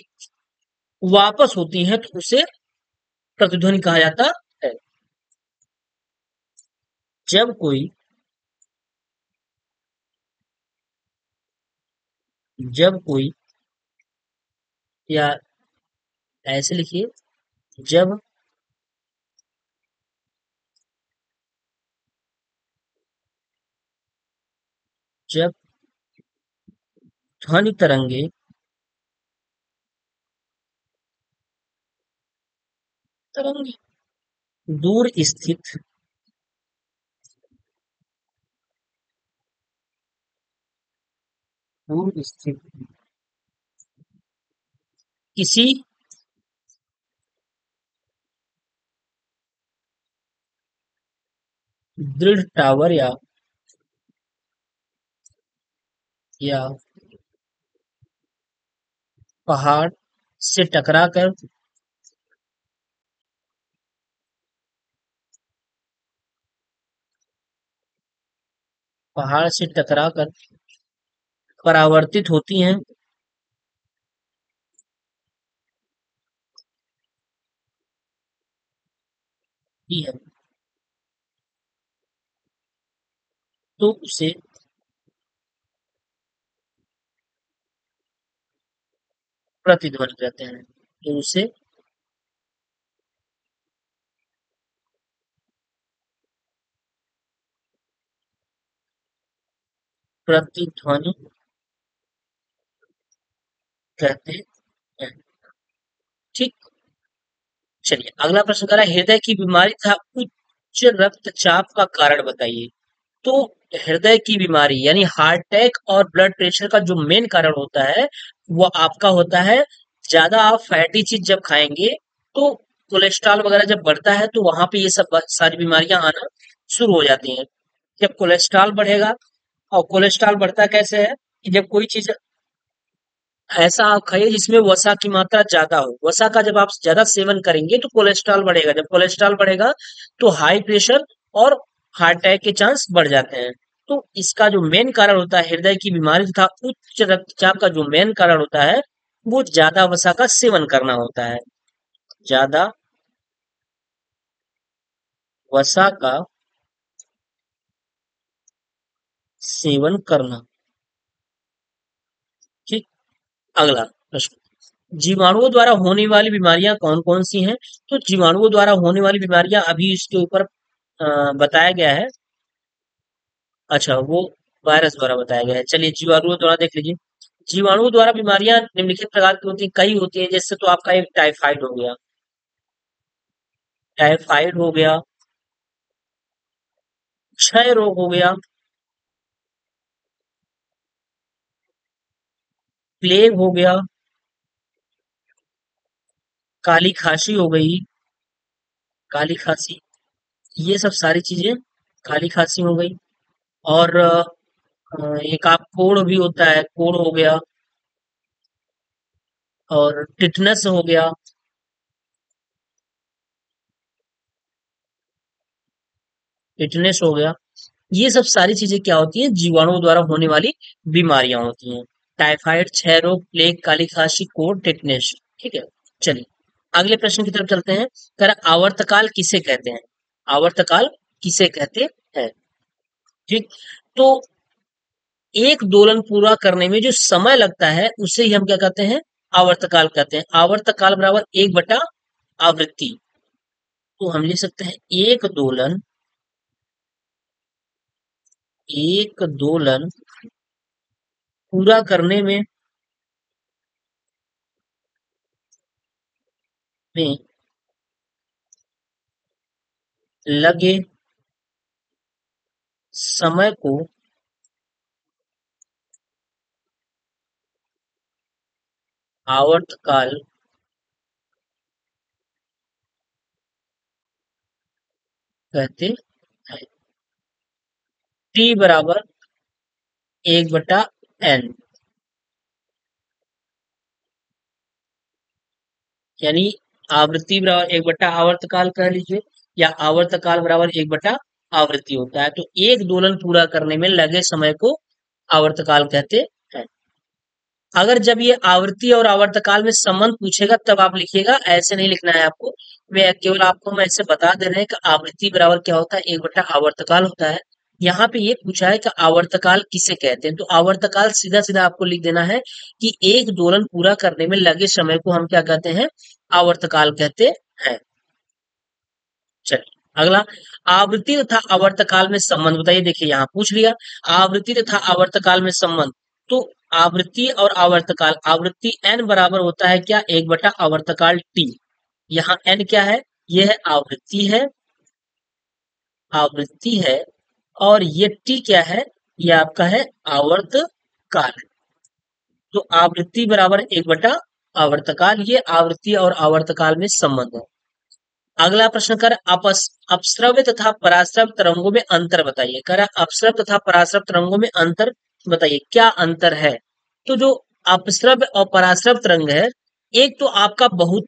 A: वापस होती हैं तो उसे प्रतिध्वनि कहा जाता है। जब कोई जब कोई या ऐसे लिखिए, जब जब ध्वनि तरंगे तरंगे दूर स्थित दूर स्थित किसी दृढ़ टावर या पहाड़ से टकराकर पहाड़ से टकराकर परावर्तित होती हैं, ही है, तो उसे प्रतिध्वनि कहते हैं। तो उसे प्रतिध्वनि कहते हैं। ठीक, चलिए अगला प्रश्न करा, हृदय की बीमारी तथा उच्च रक्तचाप का कारण बताइए। तो हृदय की बीमारी यानी हार्ट अटैक और ब्लड प्रेशर का जो मेन कारण होता है वो आपका होता है, ज्यादा आप फैटी चीज जब खाएंगे तो कोलेस्ट्रॉल वगैरह जब बढ़ता है तो वहां पे ये सब सारी बीमारियां आना शुरू हो जाती हैं। जब कोलेस्ट्रॉल बढ़ेगा, और कोलेस्ट्रॉल बढ़ता कैसे है कि जब कोई चीज ऐसा आप खाइए जिसमें वसा की मात्रा ज्यादा हो। वसा का जब आप ज्यादा सेवन करेंगे तो कोलेस्ट्रॉल बढ़ेगा, जब कोलेस्ट्रॉल बढ़ेगा तो हाई प्रेशर और हार्ट अटैक के चांस बढ़ जाते हैं। तो इसका जो मेन कारण होता है हृदय की बीमारी तथा उच्च रक्तचाप का जो मेन कारण होता है वो ज्यादा वसा का सेवन करना होता है। ज्यादा वसा का सेवन करना। ठीक। अगला प्रश्न, जीवाणुओं द्वारा होने वाली बीमारियां कौन कौन सी हैं? तो जीवाणुओं द्वारा होने वाली बीमारियां अभी इसके ऊपर बताया गया है। अच्छा, वो वायरस द्वारा बताया गया है। चलिए जीवाणुओं द्वारा देख लीजिए। जीवाणुओं द्वारा बीमारियां निम्नलिखित प्रकार की होती हैं, कई होती हैं। जैसे तो आपका एक टाइफाइड हो गया, टाइफाइड हो गया, क्षय रोग हो गया, प्लेग हो गया, काली खांसी हो गई, काली खांसी, ये सब सारी चीजें, काली खांसी हो गई। और एक आप कोढ़ भी होता है, कोढ़ हो गया, और टिटनेस हो गया। टिटनेस हो गया। ये सब सारी चीजें क्या होती हैं? जीवाणुओं द्वारा होने वाली बीमारियां होती हैं। टाइफाइड, क्षय रोग, प्लेग, काली खांसी, कोढ़, टिटनेस। ठीक है। चलिए अगले प्रश्न की तरफ चलते हैं। कह रहा, आवर्तकाल किसे कहते हैं? आवर्तकाल किसे कहते हैं? ठीक। तो एक दोलन पूरा करने में जो समय लगता है उसे ही हम क्या कहते हैं? आवर्तकाल कहते हैं। आवर्तकाल बराबर एक बटा आवृत्ति। तो हम लिख सकते हैं एक दोलन पूरा करने में लगे समय को आवर्तकाल कहते हैं। टी बराबर एक बटा एन, यानी आवृत्ति बराबर एक बटा आवर्तकाल कह लीजिए, या आवर्तकाल बराबर एक बटा आवृत्ति होता है। तो एक दोलन पूरा करने में लगे समय को आवर्तकाल कहते हैं। अगर जब ये आवृत्ति और आवर्तकाल में संबंध पूछेगा तब आप लिखिएगा, ऐसे नहीं लिखना है आपको। मैं केवल आपको मैं ऐसे बता दे रहे हैं कि आवृत्ति बराबर क्या होता है, एक बटा आवर्तकाल होता है। यहाँ पे ये पूछा है कि आवर्तकाल किसे कहते हैं, तो आवर्तकाल सीधा सीधा आपको लिख देना है कि एक दोलन पूरा करने में लगे समय को हम क्या कहते हैं? आवर्तकाल कहते हैं। चलिए अगला, आवृत्ति तथा आवर्तकाल में संबंध बताइए। देखिए यहाँ पूछ लिया आवृत्ति तथा आवर्तकाल में संबंध। तो आवृत्ति और आवर्तकाल, आवृत्ति एन बराबर होता है क्या? एक बटा आवर्तकाल टी। यहाँ एन क्या है? ये है आवृत्ति है, आवृत्ति है। और ये टी क्या है? ये आपका है आवर्तकाल। तो आवृत्ति बराबर एक बटा आवर्तकाल, ये आवृत्ति और आवर्तकाल में संबंध है। अगला प्रश्न कर, अपस्रव्य तथा पराश्रव तरंगों में अंतर बताइए। कर अपस्रव तथा पराश्रव तरंगों में अंतर बताइए, क्या अंतर है? तो जो अपस्रव और पराश्रव तरंग है, एक तो आपका बहुत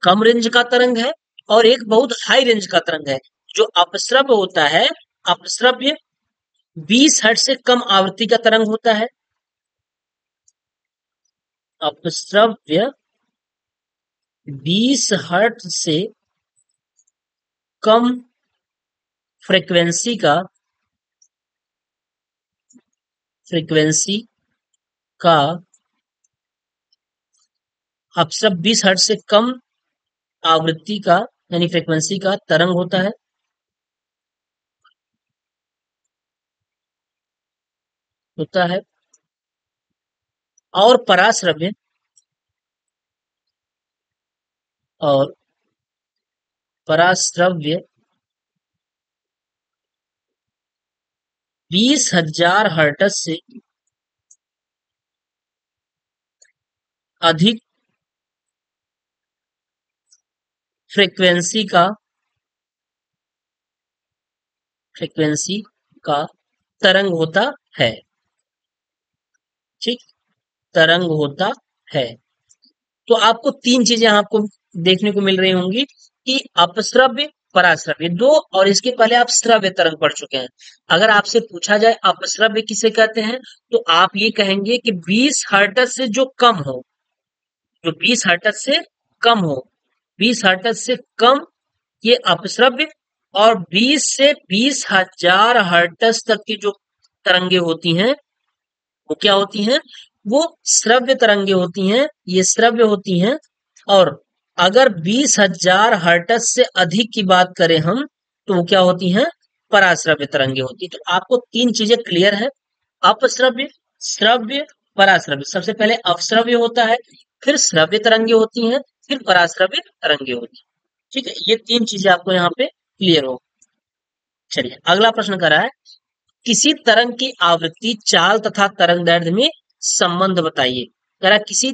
A: कम रेंज का तरंग है और एक बहुत हाई रेंज का तरंग है। जो अपस्रव होता है, अपस्रव्य 20 हर्ट्ज से कम आवृत्ति का तरंग होता है। अपस्रव्य 20 हर्ट्ज से कम फ्रीक्वेंसी का फ्रीक्वेंसी का अपस्रव 20 हर्ट्ज से कम आवृत्ति का यानी फ्रीक्वेंसी का तरंग होता है, होता है। और पराश्रव्य, और पराश्रव्य 20,000 हर्ट्ज से अधिक फ्रीक्वेंसी का फ्रीक्वेंसी का तरंग होता है। ठीक, तरंग होता है। तो आपको तीन चीजें आपको देखने को मिल रही होंगी कि अपश्रव्य, पराश्रव्य दो, और इसके पहले आप श्रव्य तरंग पढ़ चुके हैं। अगर आपसे पूछा जाए अपश्रव्य किसे कहते हैं, तो आप ये कहेंगे कि 20 हर्ट्ज से जो कम हो, जो 20 हर्ट्ज से कम हो, 20 हर्ट्ज से कम, ये अपश्रव्य। और 20 से 20,000 हर्ट्ज तक की जो तरंगे होती हैं, वो क्या होती हैं? वो श्रव्य तरंगे होती हैं, ये श्रव्य होती हैं। और अगर 20,000 हर्ट्ज से अधिक की बात करें हम, तो वो क्या होती हैं? पराश्रव्य तरंगे होती है। तो आपको तीन चीजें क्लियर है, अपश्रव्य, श्रव्य, पराश्रव्य। सबसे पहले अपश्रव्य होता है, फिर श्रव्य तरंगे होती हैं, फिर पराश्रव्य तरंगे होती हैं। ठीक है, ये तीन चीजें आपको यहाँ पे क्लियर हो। चलिए अगला प्रश्न करा है, किसी तरंग की आवृत्ति, चाल तथा तरंग दैर्ध्य में संबंध बताइए। करा किसी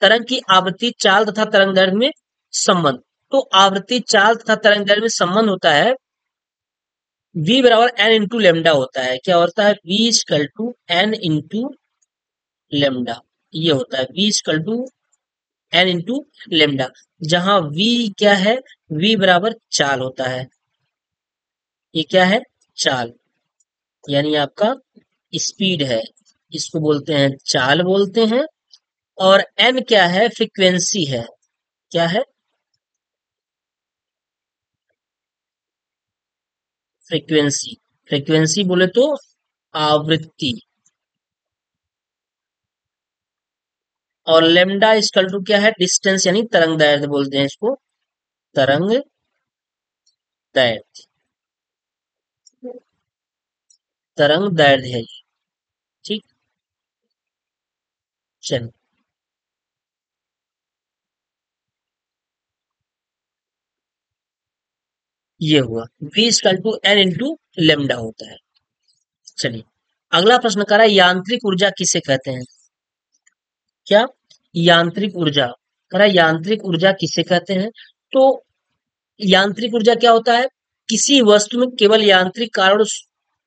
A: तरंग की आवृत्ति, चाल तथा तरंग दैर्ध्य में संबंध। तो आवृत्ति, चाल तथा तरंग दैर्ध्य में संबंध होता है v बराबर n इंटू लेमडा होता है। क्या होता है? v equal to n into lambda. ये होता है v equal to n into lambda, जहां v क्या है? v बराबर चाल होता है। ये क्या है? चाल, यानी आपका स्पीड है, इसको बोलते हैं चाल बोलते हैं। और n क्या है? फ्रीक्वेंसी है। क्या है? फ्रीक्वेंसी। फ्रीक्वेंसी बोले तो आवृत्ति। और लेमडा इक्वल टू क्या है? डिस्टेंस, यानी तरंग दैर्ध्य बोलते हैं इसको, तरंग दैर्ध्य। तरंग दैर्ध्य है ये। ठीक, चलो ये हुआ v equal to n into lambda होता है। चलिए अगला प्रश्न करा, यांत्रिक ऊर्जा किसे कहते हैं? क्या? यांत्रिक ऊर्जा। करा यांत्रिक ऊर्जा किसे कहते हैं? तो यांत्रिक ऊर्जा क्या होता है? किसी वस्तु में केवल यांत्रिक कारण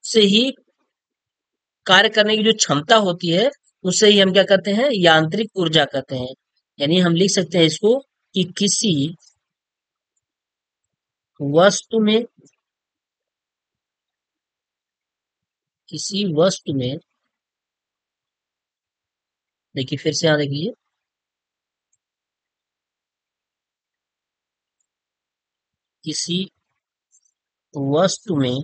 A: से ही कार्य करने की जो क्षमता होती है, उसे ही हम क्या कहते हैं? यांत्रिक ऊर्जा कहते हैं। यानी हम लिख सकते हैं इसको कि वस्तु में किसी वस्तु में, देखिए फिर से यहां देखिए, किसी वस्तु में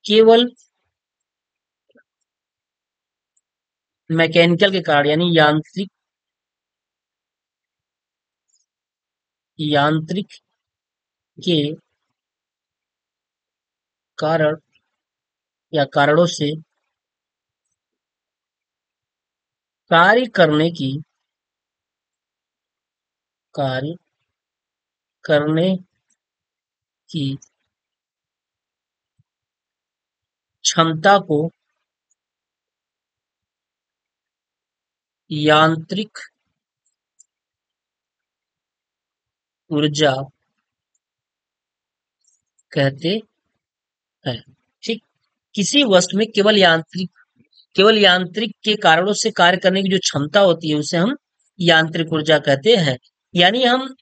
A: केवल मैकेनिकल के कारण, यानी यांत्रिक के कारण या कारणों से कार्य कार्य करने की क्षमता को यांत्रिक ऊर्जा कहते हैं। ठीक, किसी वस्तु में केवल यांत्रिक के कारणों से कार्य करने की जो क्षमता होती है, उसे हम यांत्रिक ऊर्जा कहते हैं। यानी हम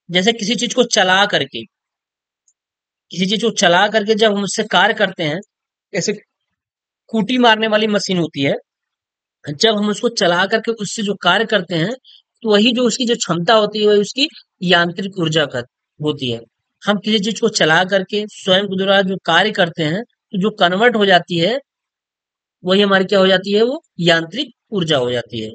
A: जैसे किसी चीज को चला करके जब हम उससे कार्य करते हैं, जैसे कूटी मारने वाली मशीन होती है, जब हम उसको चला करके उससे जो कार्य करते हैं, तो वही जो उसकी जो क्षमता होती है, वही उसकी यांत्रिक ऊर्जा का होती है। हम किसी चीज को चला करके स्वयं के द्वारा जो कार्य करते हैं, तो जो कन्वर्ट हो जाती है, वही हमारी क्या हो जाती है? वो यांत्रिक ऊर्जा हो जाती है।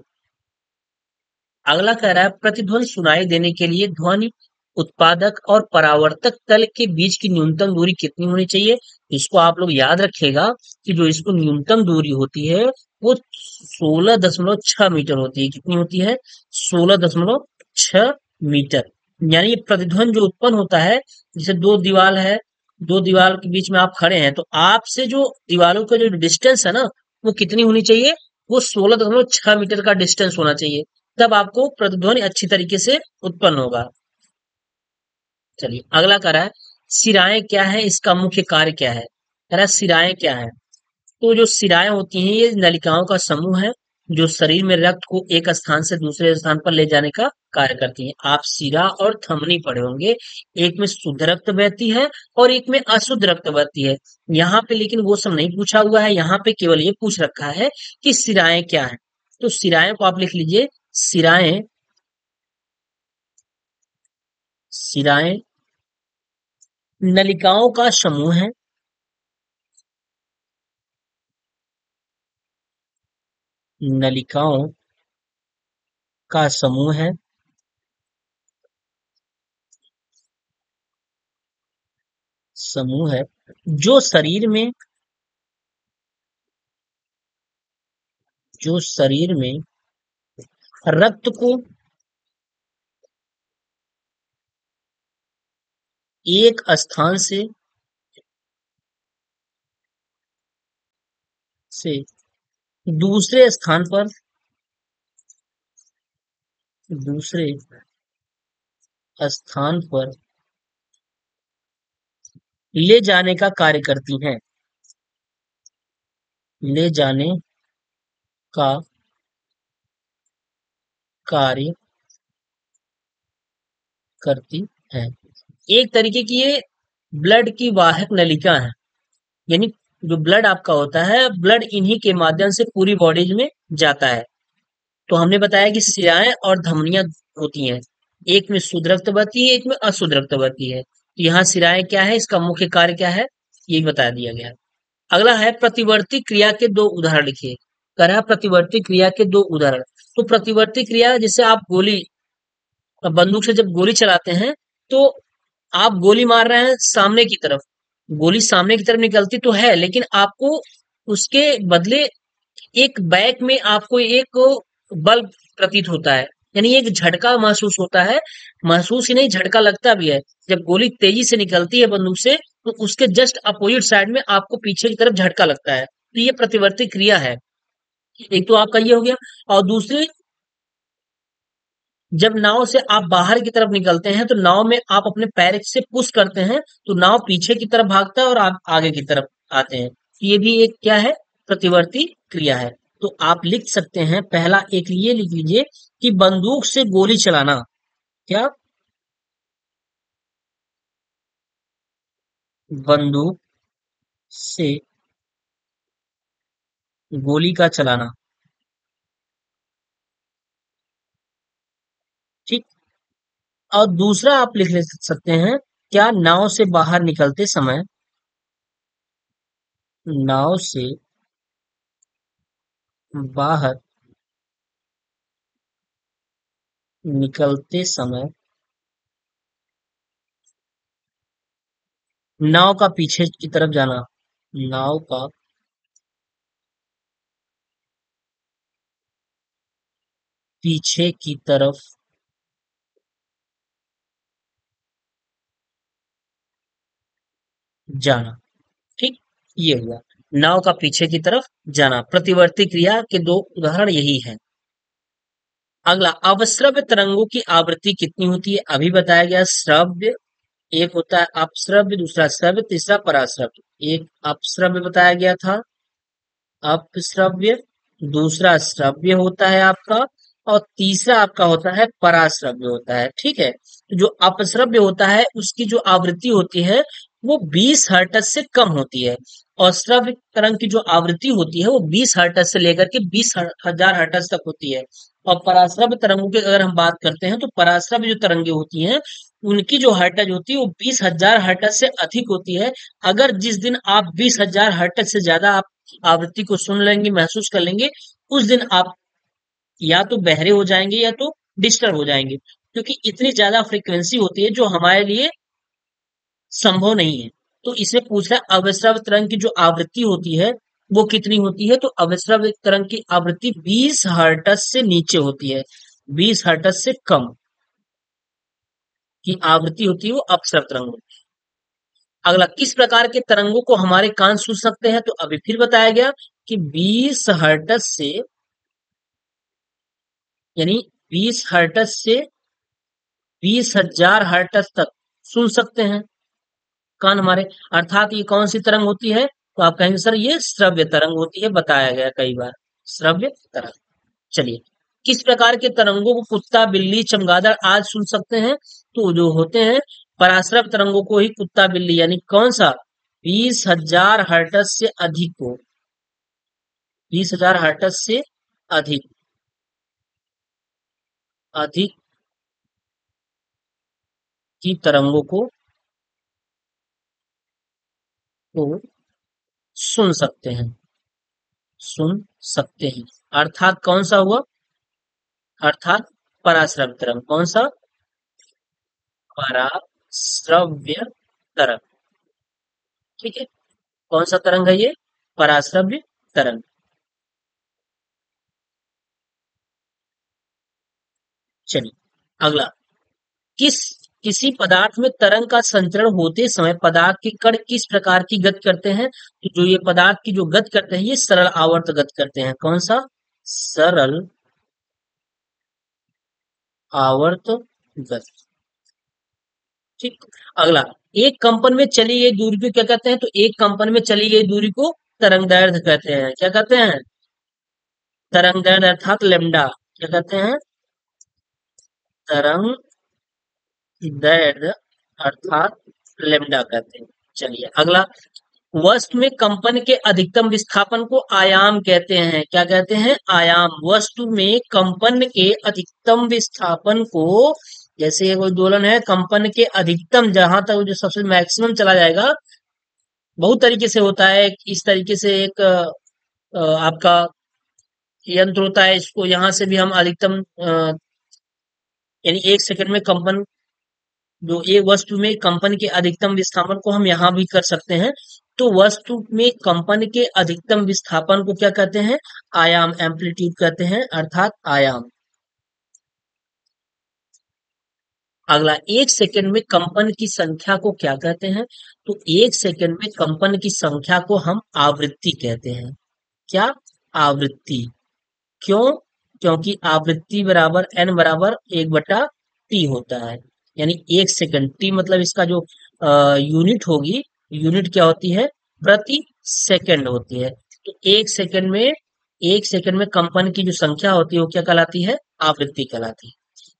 A: अगला कह रहा है, प्रतिध्वनि सुनाई देने के लिए ध्वनि उत्पादक और परावर्तक तल के बीच की न्यूनतम दूरी कितनी होनी चाहिए? इसको आप लोग याद रखिएगा कि जो इसको न्यूनतम दूरी होती है, वो 16.6 मीटर होती है। कितनी होती है? 16.6 मीटर। यानी ये प्रतिध्वनि जो उत्पन्न होता है, जैसे दो दीवार है, दो दीवार के बीच में आप खड़े हैं, तो आपसे जो दीवारों का जो डिस्टेंस है ना, वो कितनी होनी चाहिए? वो 16.6 मीटर का डिस्टेंस होना चाहिए, तब आपको प्रतिध्वनि अच्छी तरीके से उत्पन्न होगा। चलिए अगला कह रहा है, सिराएं क्या है, इसका मुख्य कार्य क्या है? कह रहा है सिराएं क्या है? तो जो सिराएं होती हैं ये नलिकाओं का समूह है, जो शरीर में रक्त को एक स्थान से दूसरे स्थान पर ले जाने का कार्य करती हैं। आप सिरा और धमनी पढ़े होंगे, एक में शुद्ध रक्त बहती है और एक में अशुद्ध रक्त बहती है। यहाँ पे लेकिन वो सब नहीं पूछा हुआ है, यहाँ पे केवल ये पूछ रखा है कि सिराएं क्या है। तो सिराएं को आप लिख लीजिए, सिराएं, सिराएं नलिकाओं का समूह है, नलिकाओं का समूह है, समूह है जो शरीर में, जो शरीर में रक्त को एक स्थान से दूसरे स्थान पर, दूसरे स्थान पर ले जाने का कार्य करती हैं, ले जाने का कार्य करती है। एक तरीके की ये ब्लड की वाहक नलिका है, यानी जो ब्लड आपका होता है, ब्लड इन्हीं के माध्यम से पूरी बॉडीज में जाता है। तो हमने बताया कि शिराएं और धमनियां होती हैं, एक में शुद्ध रक्त बहती है, एक में अशुद्ध रक्त बहती है। तो यहाँ शिराएं क्या है, इसका मुख्य कार्य क्या है, ये बता दिया गया है। अगला है प्रतिवर्ती क्रिया के दो उदाहरण लिखिए। कह रहा है प्रतिवर्ती क्रिया के दो उदाहरण। तो प्रतिवर्ती क्रिया, जैसे आप गोली, बंदूक से जब गोली चलाते हैं, तो आप गोली मार रहे हैं सामने की तरफ, गोली सामने की तरफ निकलती तो है, लेकिन आपको उसके बदले एक बैक में आपको एक बल प्रतीत होता है, यानी एक झटका महसूस होता है। महसूस ही नहीं, झटका लगता भी है। जब गोली तेजी से निकलती है बंदूक से, तो उसके जस्ट अपोजिट साइड में आपको पीछे की तरफ झटका लगता है। तो ये प्रतिवर्ती क्रिया है। एक तो आपका ये हो गया। और दूसरी, जब नाव से आप बाहर की तरफ निकलते हैं, तो नाव में आप अपने पैर से पुश करते हैं, तो नाव पीछे की तरफ भागता है और आप आगे की तरफ आते हैं। ये भी एक क्या है, प्रतिवर्ती क्रिया है। तो आप लिख सकते हैं, पहला एक ये लिख लीजिए कि बंदूक से गोली चलाना, क्या, बंदूक से गोली का चलाना, ठीक। और दूसरा आप लिख ले सकते हैं, क्या, नाव से बाहर निकलते समय, नाव से बाहर निकलते समय नाव का पीछे की तरफ जाना, नाव का पीछे की तरफ जाना, ठीक। ये हुआ नाव का पीछे की तरफ जाना। प्रतिवर्ती क्रिया के दो उदाहरण यही हैं। अगला, अवश्रव्य तरंगों की आवृत्ति कितनी होती है? अभी बताया गया, श्रव्य एक होता है, अपश्रव्य दूसरा श्रव्य, तीसरा पराश्रव्य। एक अपश्रव्य बताया गया था, अपश्रव्य, दूसरा श्रव्य होता है आपका, और तीसरा आपका होता है पराश्रव्य होता है, ठीक है। तो जो अपश्रव्य होता है उसकी जो आवृत्ति होती है वो 20 हर्ट्ज से कम होती है, और श्रव्य तरंग की जो आवृत्ति होती है वो 20 हर्ट्ज से लेकर के 20,000 हर्ट्ज तक होती है। और पराश्रव्य तरंगों की अगर हम बात करते हैं, तो पराश्रव्य जो तरंगे होती हैं उनकी जो हर्ट्ज होती है वो 20,000 हर्ट्ज से अधिक होती है। अगर जिस दिन आप 20,000 हर्ट्ज से ज्यादा आप आवृत्ति को सुन लेंगे, महसूस कर लेंगे, उस दिन आप या तो बहरे हो जाएंगे या तो डिस्टर्ब हो जाएंगे, क्योंकि इतनी ज्यादा फ्रीक्वेंसी होती है जो हमारे लिए संभव नहीं है। तो इसमें पूछ रहा है अवस्रव तरंग की जो आवृत्ति होती है वो कितनी होती है, तो अवस्रव तरंग की आवृत्ति 20 हर्ट्ज से नीचे होती है, 20 हर्ट्ज से कम। की आवृत्ति होती है वो अपसरब तरंग होती है। अगला, किस प्रकार के तरंगों को हमारे कान सुन सकते हैं? तो अभी फिर बताया गया कि 20 हर्ट्ज से, यानी 20 हर्ट्ज से 20,000 हर्ट्ज तक सुन सकते हैं कान हमारे। अर्थात ये कौन सी तरंग होती है? तो आप कहेंगे सर ये श्रव्य तरंग होती है, बताया गया कई बार, श्रव्य तरंग। चलिए, किस प्रकार के तरंगों को कुत्ता, बिल्ली, चमगादड़ आज सुन सकते हैं? तो जो होते हैं पराश्रव तरंगों को ही कुत्ता, बिल्ली, यानी कौन सा? 20,000 हर्ट्ज से अधिक को, 20,000 हर्ट्ज से अधिक, अधिक की तरंगों को सुन सकते हैं, सुन सकते हैं। अर्थात कौन सा हुआ? अर्थात पराश्रव तरंग। कौन सा? पराश्रव्य तरंग। ठीक है, कौन सा तरंग है ये? पराश्रव्य तरंग। चलिए, अगला, किस किसी पदार्थ में तरंग का संचरण होते समय पदार्थ के कण किस प्रकार की गति करते हैं? तो जो ये पदार्थ की जो गति करते हैं ये सरल आवर्त गति करते हैं। कौन सा? सरल आवर्त गति। ठीक। अगला, एक कंपन में चली गई दूरी को क्या कहते हैं? तो एक कंपन में चली गई दूरी को तरंगदैर्घ्य कहते हैं। क्या कहते हैं? तरंगदैर्घ्य अर्थात लेमडा। क्या कहते हैं? तरंग दैर्घ्य अर्थात लेमडा कहते हैं। चलिए, अगला, वस्तु में कंपन के अधिकतम विस्थापन को आयाम कहते हैं। क्या कहते हैं? आयाम। वस्तु में कंपन के अधिकतम विस्थापन को, जैसे ये कोई दोलन है, कंपन के अधिकतम जहां तक जो सबसे मैक्सिमम चला जाएगा, बहुत तरीके से होता है। इस तरीके से एक आपका यंत्र होता है, इसको यहां से भी हम अधिकतम यानी 1 सेकंड में कंपन, जो एक वस्तु में कंपन के अधिकतम विस्थापन को हम यहाँ भी कर सकते हैं। तो वस्तु में कंपन के अधिकतम विस्थापन को क्या कहते हैं? आयाम, एम्पलीट्यूड कहते हैं, अर्थात आयाम। अगला, 1 सेकंड में कंपन की संख्या को क्या कहते हैं? तो 1 सेकंड में कंपन की संख्या को हम आवृत्ति कहते हैं। क्या? आवृत्ति। क्यों? क्योंकि आवृत्ति बराबर एन बराबर 1/t होता है। यानी 1 सेकंड, टी मतलब इसका जो यूनिट होगी, यूनिट क्या होती है? प्रति सेकंड होती है। तो 1 सेकंड में कंपन की जो संख्या होती है वो क्या कहलाती है? आवृत्ति कहलाती है।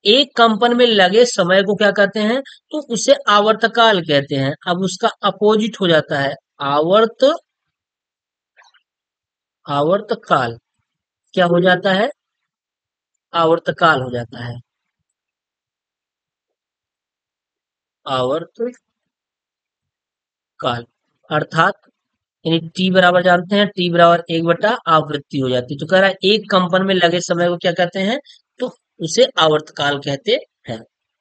A: एक कंपन में लगे समय को क्या कहते हैं? तो उसे आवर्तकाल कहते हैं। अब उसका अपोजिट हो जाता है आवर्तकाल। क्या हो जाता है? आवर्तकाल हो जाता है। आवर्तकाल अर्थात, यानी टी बराबर जानते हैं, टी बराबर 1/आवृत्ति हो जाती है। तो कह रहा है एक कंपन में लगे समय को क्या कहते हैं? तो उसे आवर्तकाल कहते हैं।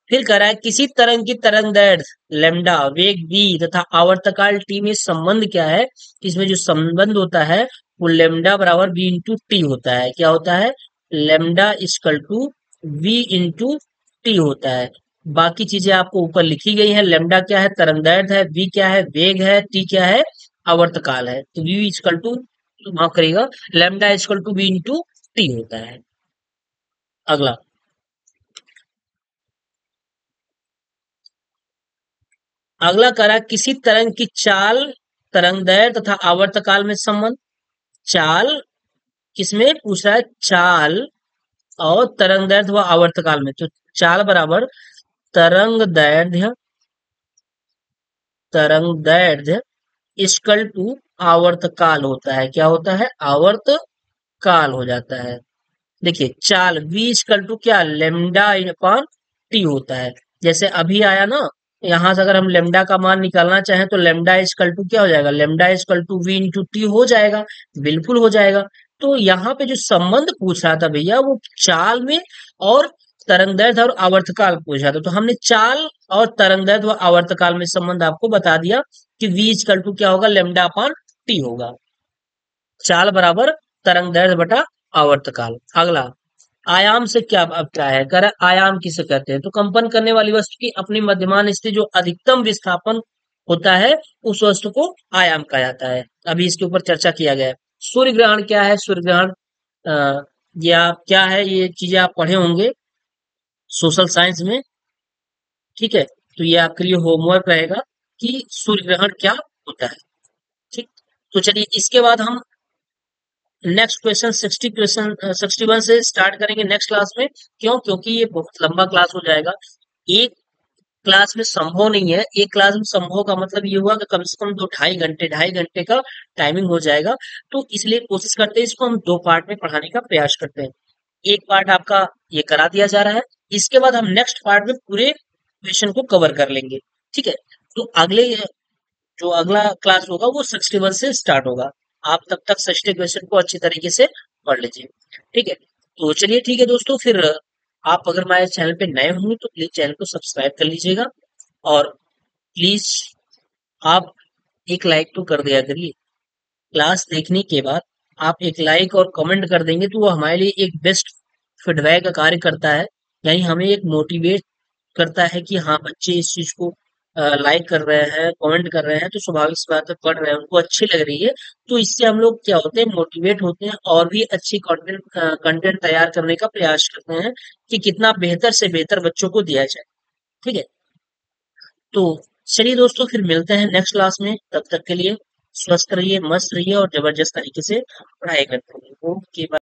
A: फिर कह रहा है किसी तरंग की तरंग दैर्ध्य लेमडा, वेग v तथा आवर्तकाल t में संबंध क्या है? इसमें जो संबंध होता है वो लेमडा बराबर v इंटू टी होता है। क्या होता है? Lambda equal to v into T होता है। बाकी चीजें आपको ऊपर लिखी गई हैं। लेमडा क्या है? तरंगदैर्घ्य है। v क्या है? वेग है। t क्या है? आवर्तकाल है। तो v इक्वल टू, माफ करिएगा, lambda equal to v into T होता है। अगला, अगला करा किसी तरंग की चाल, तरंगदैर्घ्य तथा आवर्तकाल में संबंध। चाल किसमें पूछ रहा है? चाल और तरंगदैर्घ्य व आवर्तकाल में। तो चाल बराबर तरंगदैर्घ्य, तरंगदैर्घ्य इक्वल टू आवर्तकाल होता है। क्या होता है? आवर्तकाल हो जाता है। देखिए, चाल v इक्वल टू क्या? लेमडा अपॉन टी होता है। जैसे अभी आया ना, यहां से अगर हम लेमडा का मान निकालना चाहें तो लेमडा इक्वल टू क्या हो जाएगा? Lambda equal to v into T हो जाएगा। बिल्कुल हो जाएगा। तो यहाँ पे जो संबंध पूछ रहा था भैया वो चाल में और तरंगदैर्घ्य और आवर्तकाल पूछ रहा था। तो हमने चाल और तरंगदैर्घ्य व आवर्तकाल में संबंध आपको बता दिया कि v इक्वल टू क्या होगा? लेमडा अपॉन टी होगा। चाल बराबर तरंगदैर्घ्य बटा आवर्तकाल। अगला, आयाम से क्या अभिप्राय है? कह रहा है आयाम किसे कहते हैं? तो कंपन करने वाली वस्तु की अपनी मध्यमान स्थिति जो अधिकतम विस्थापन होता है, उस वस्तु को आयाम कहा जाता है। अभी इसके ऊपर चर्चा किया गया है। सूर्य ग्रहण क्या है? सूर्य ग्रहण ये आप क्या है, ये चीजें आप पढ़े होंगे सोशल साइंस में। ठीक है, तो ये आपके लिए होमवर्क रहेगा कि सूर्य ग्रहण क्या होता है। ठीक, तो चलिए इसके बाद हम नेक्स्ट क्वेश्चन 61 से स्टार्ट करेंगे नेक्स्ट क्लास में। क्यों? क्योंकि ये बहुत लंबा क्लास हो जाएगा। एक क्लास में संभव नहीं है। एक क्लास में संभव का मतलब ये हुआ कि कम से कम 2 ढाई घंटे का टाइमिंग हो जाएगा। तो इसलिए कोशिश करते हैं इसको हम 2 पार्ट में पढ़ाने का प्रयास करते हैं। एक पार्ट आपका ये करा दिया जा रहा है, इसके बाद हम नेक्स्ट पार्ट में पूरे क्वेश्चन को कवर कर लेंगे। ठीक है, तो जो अगला क्लास होगा वो 61 से स्टार्ट होगा। आप तब तक 60 क्वेश्चन को अच्छी तरीके से पढ़ लीजिए। ठीक है, तो चलिए ठीक है दोस्तों, फिर आप अगर हमारे चैनल पे नए होंगे तो प्लीज चैनल को सब्सक्राइब कर लीजिएगा, और प्लीज आप एक लाइक तो कर दिया करिए। क्लास देखने के बाद आप एक लाइक और कमेंट कर देंगे तो वो हमारे लिए एक बेस्ट फीडबैक का कार्य करता है, यानी हमें एक मोटिवेट करता है कि हाँ बच्चे इस चीज को लाइक कर रहे हैं, कमेंट कर रहे हैं, तो स्वाभाविक सी बात है पढ़ रहे हैं, उनको अच्छी लग रही है। तो इससे हम लोग क्या होते हैं, मोटिवेट होते हैं और भी अच्छी कंटेंट तैयार करने का प्रयास करते हैं कि कितना बेहतर से बेहतर बच्चों को दिया जाए। ठीक है, तो चलिए दोस्तों फिर मिलते हैं नेक्स्ट क्लास में। तब तक के लिए स्वस्थ रहिए, मस्त रहिए और जबरदस्त तरीके से पढ़ाई करते रहिए। ओके।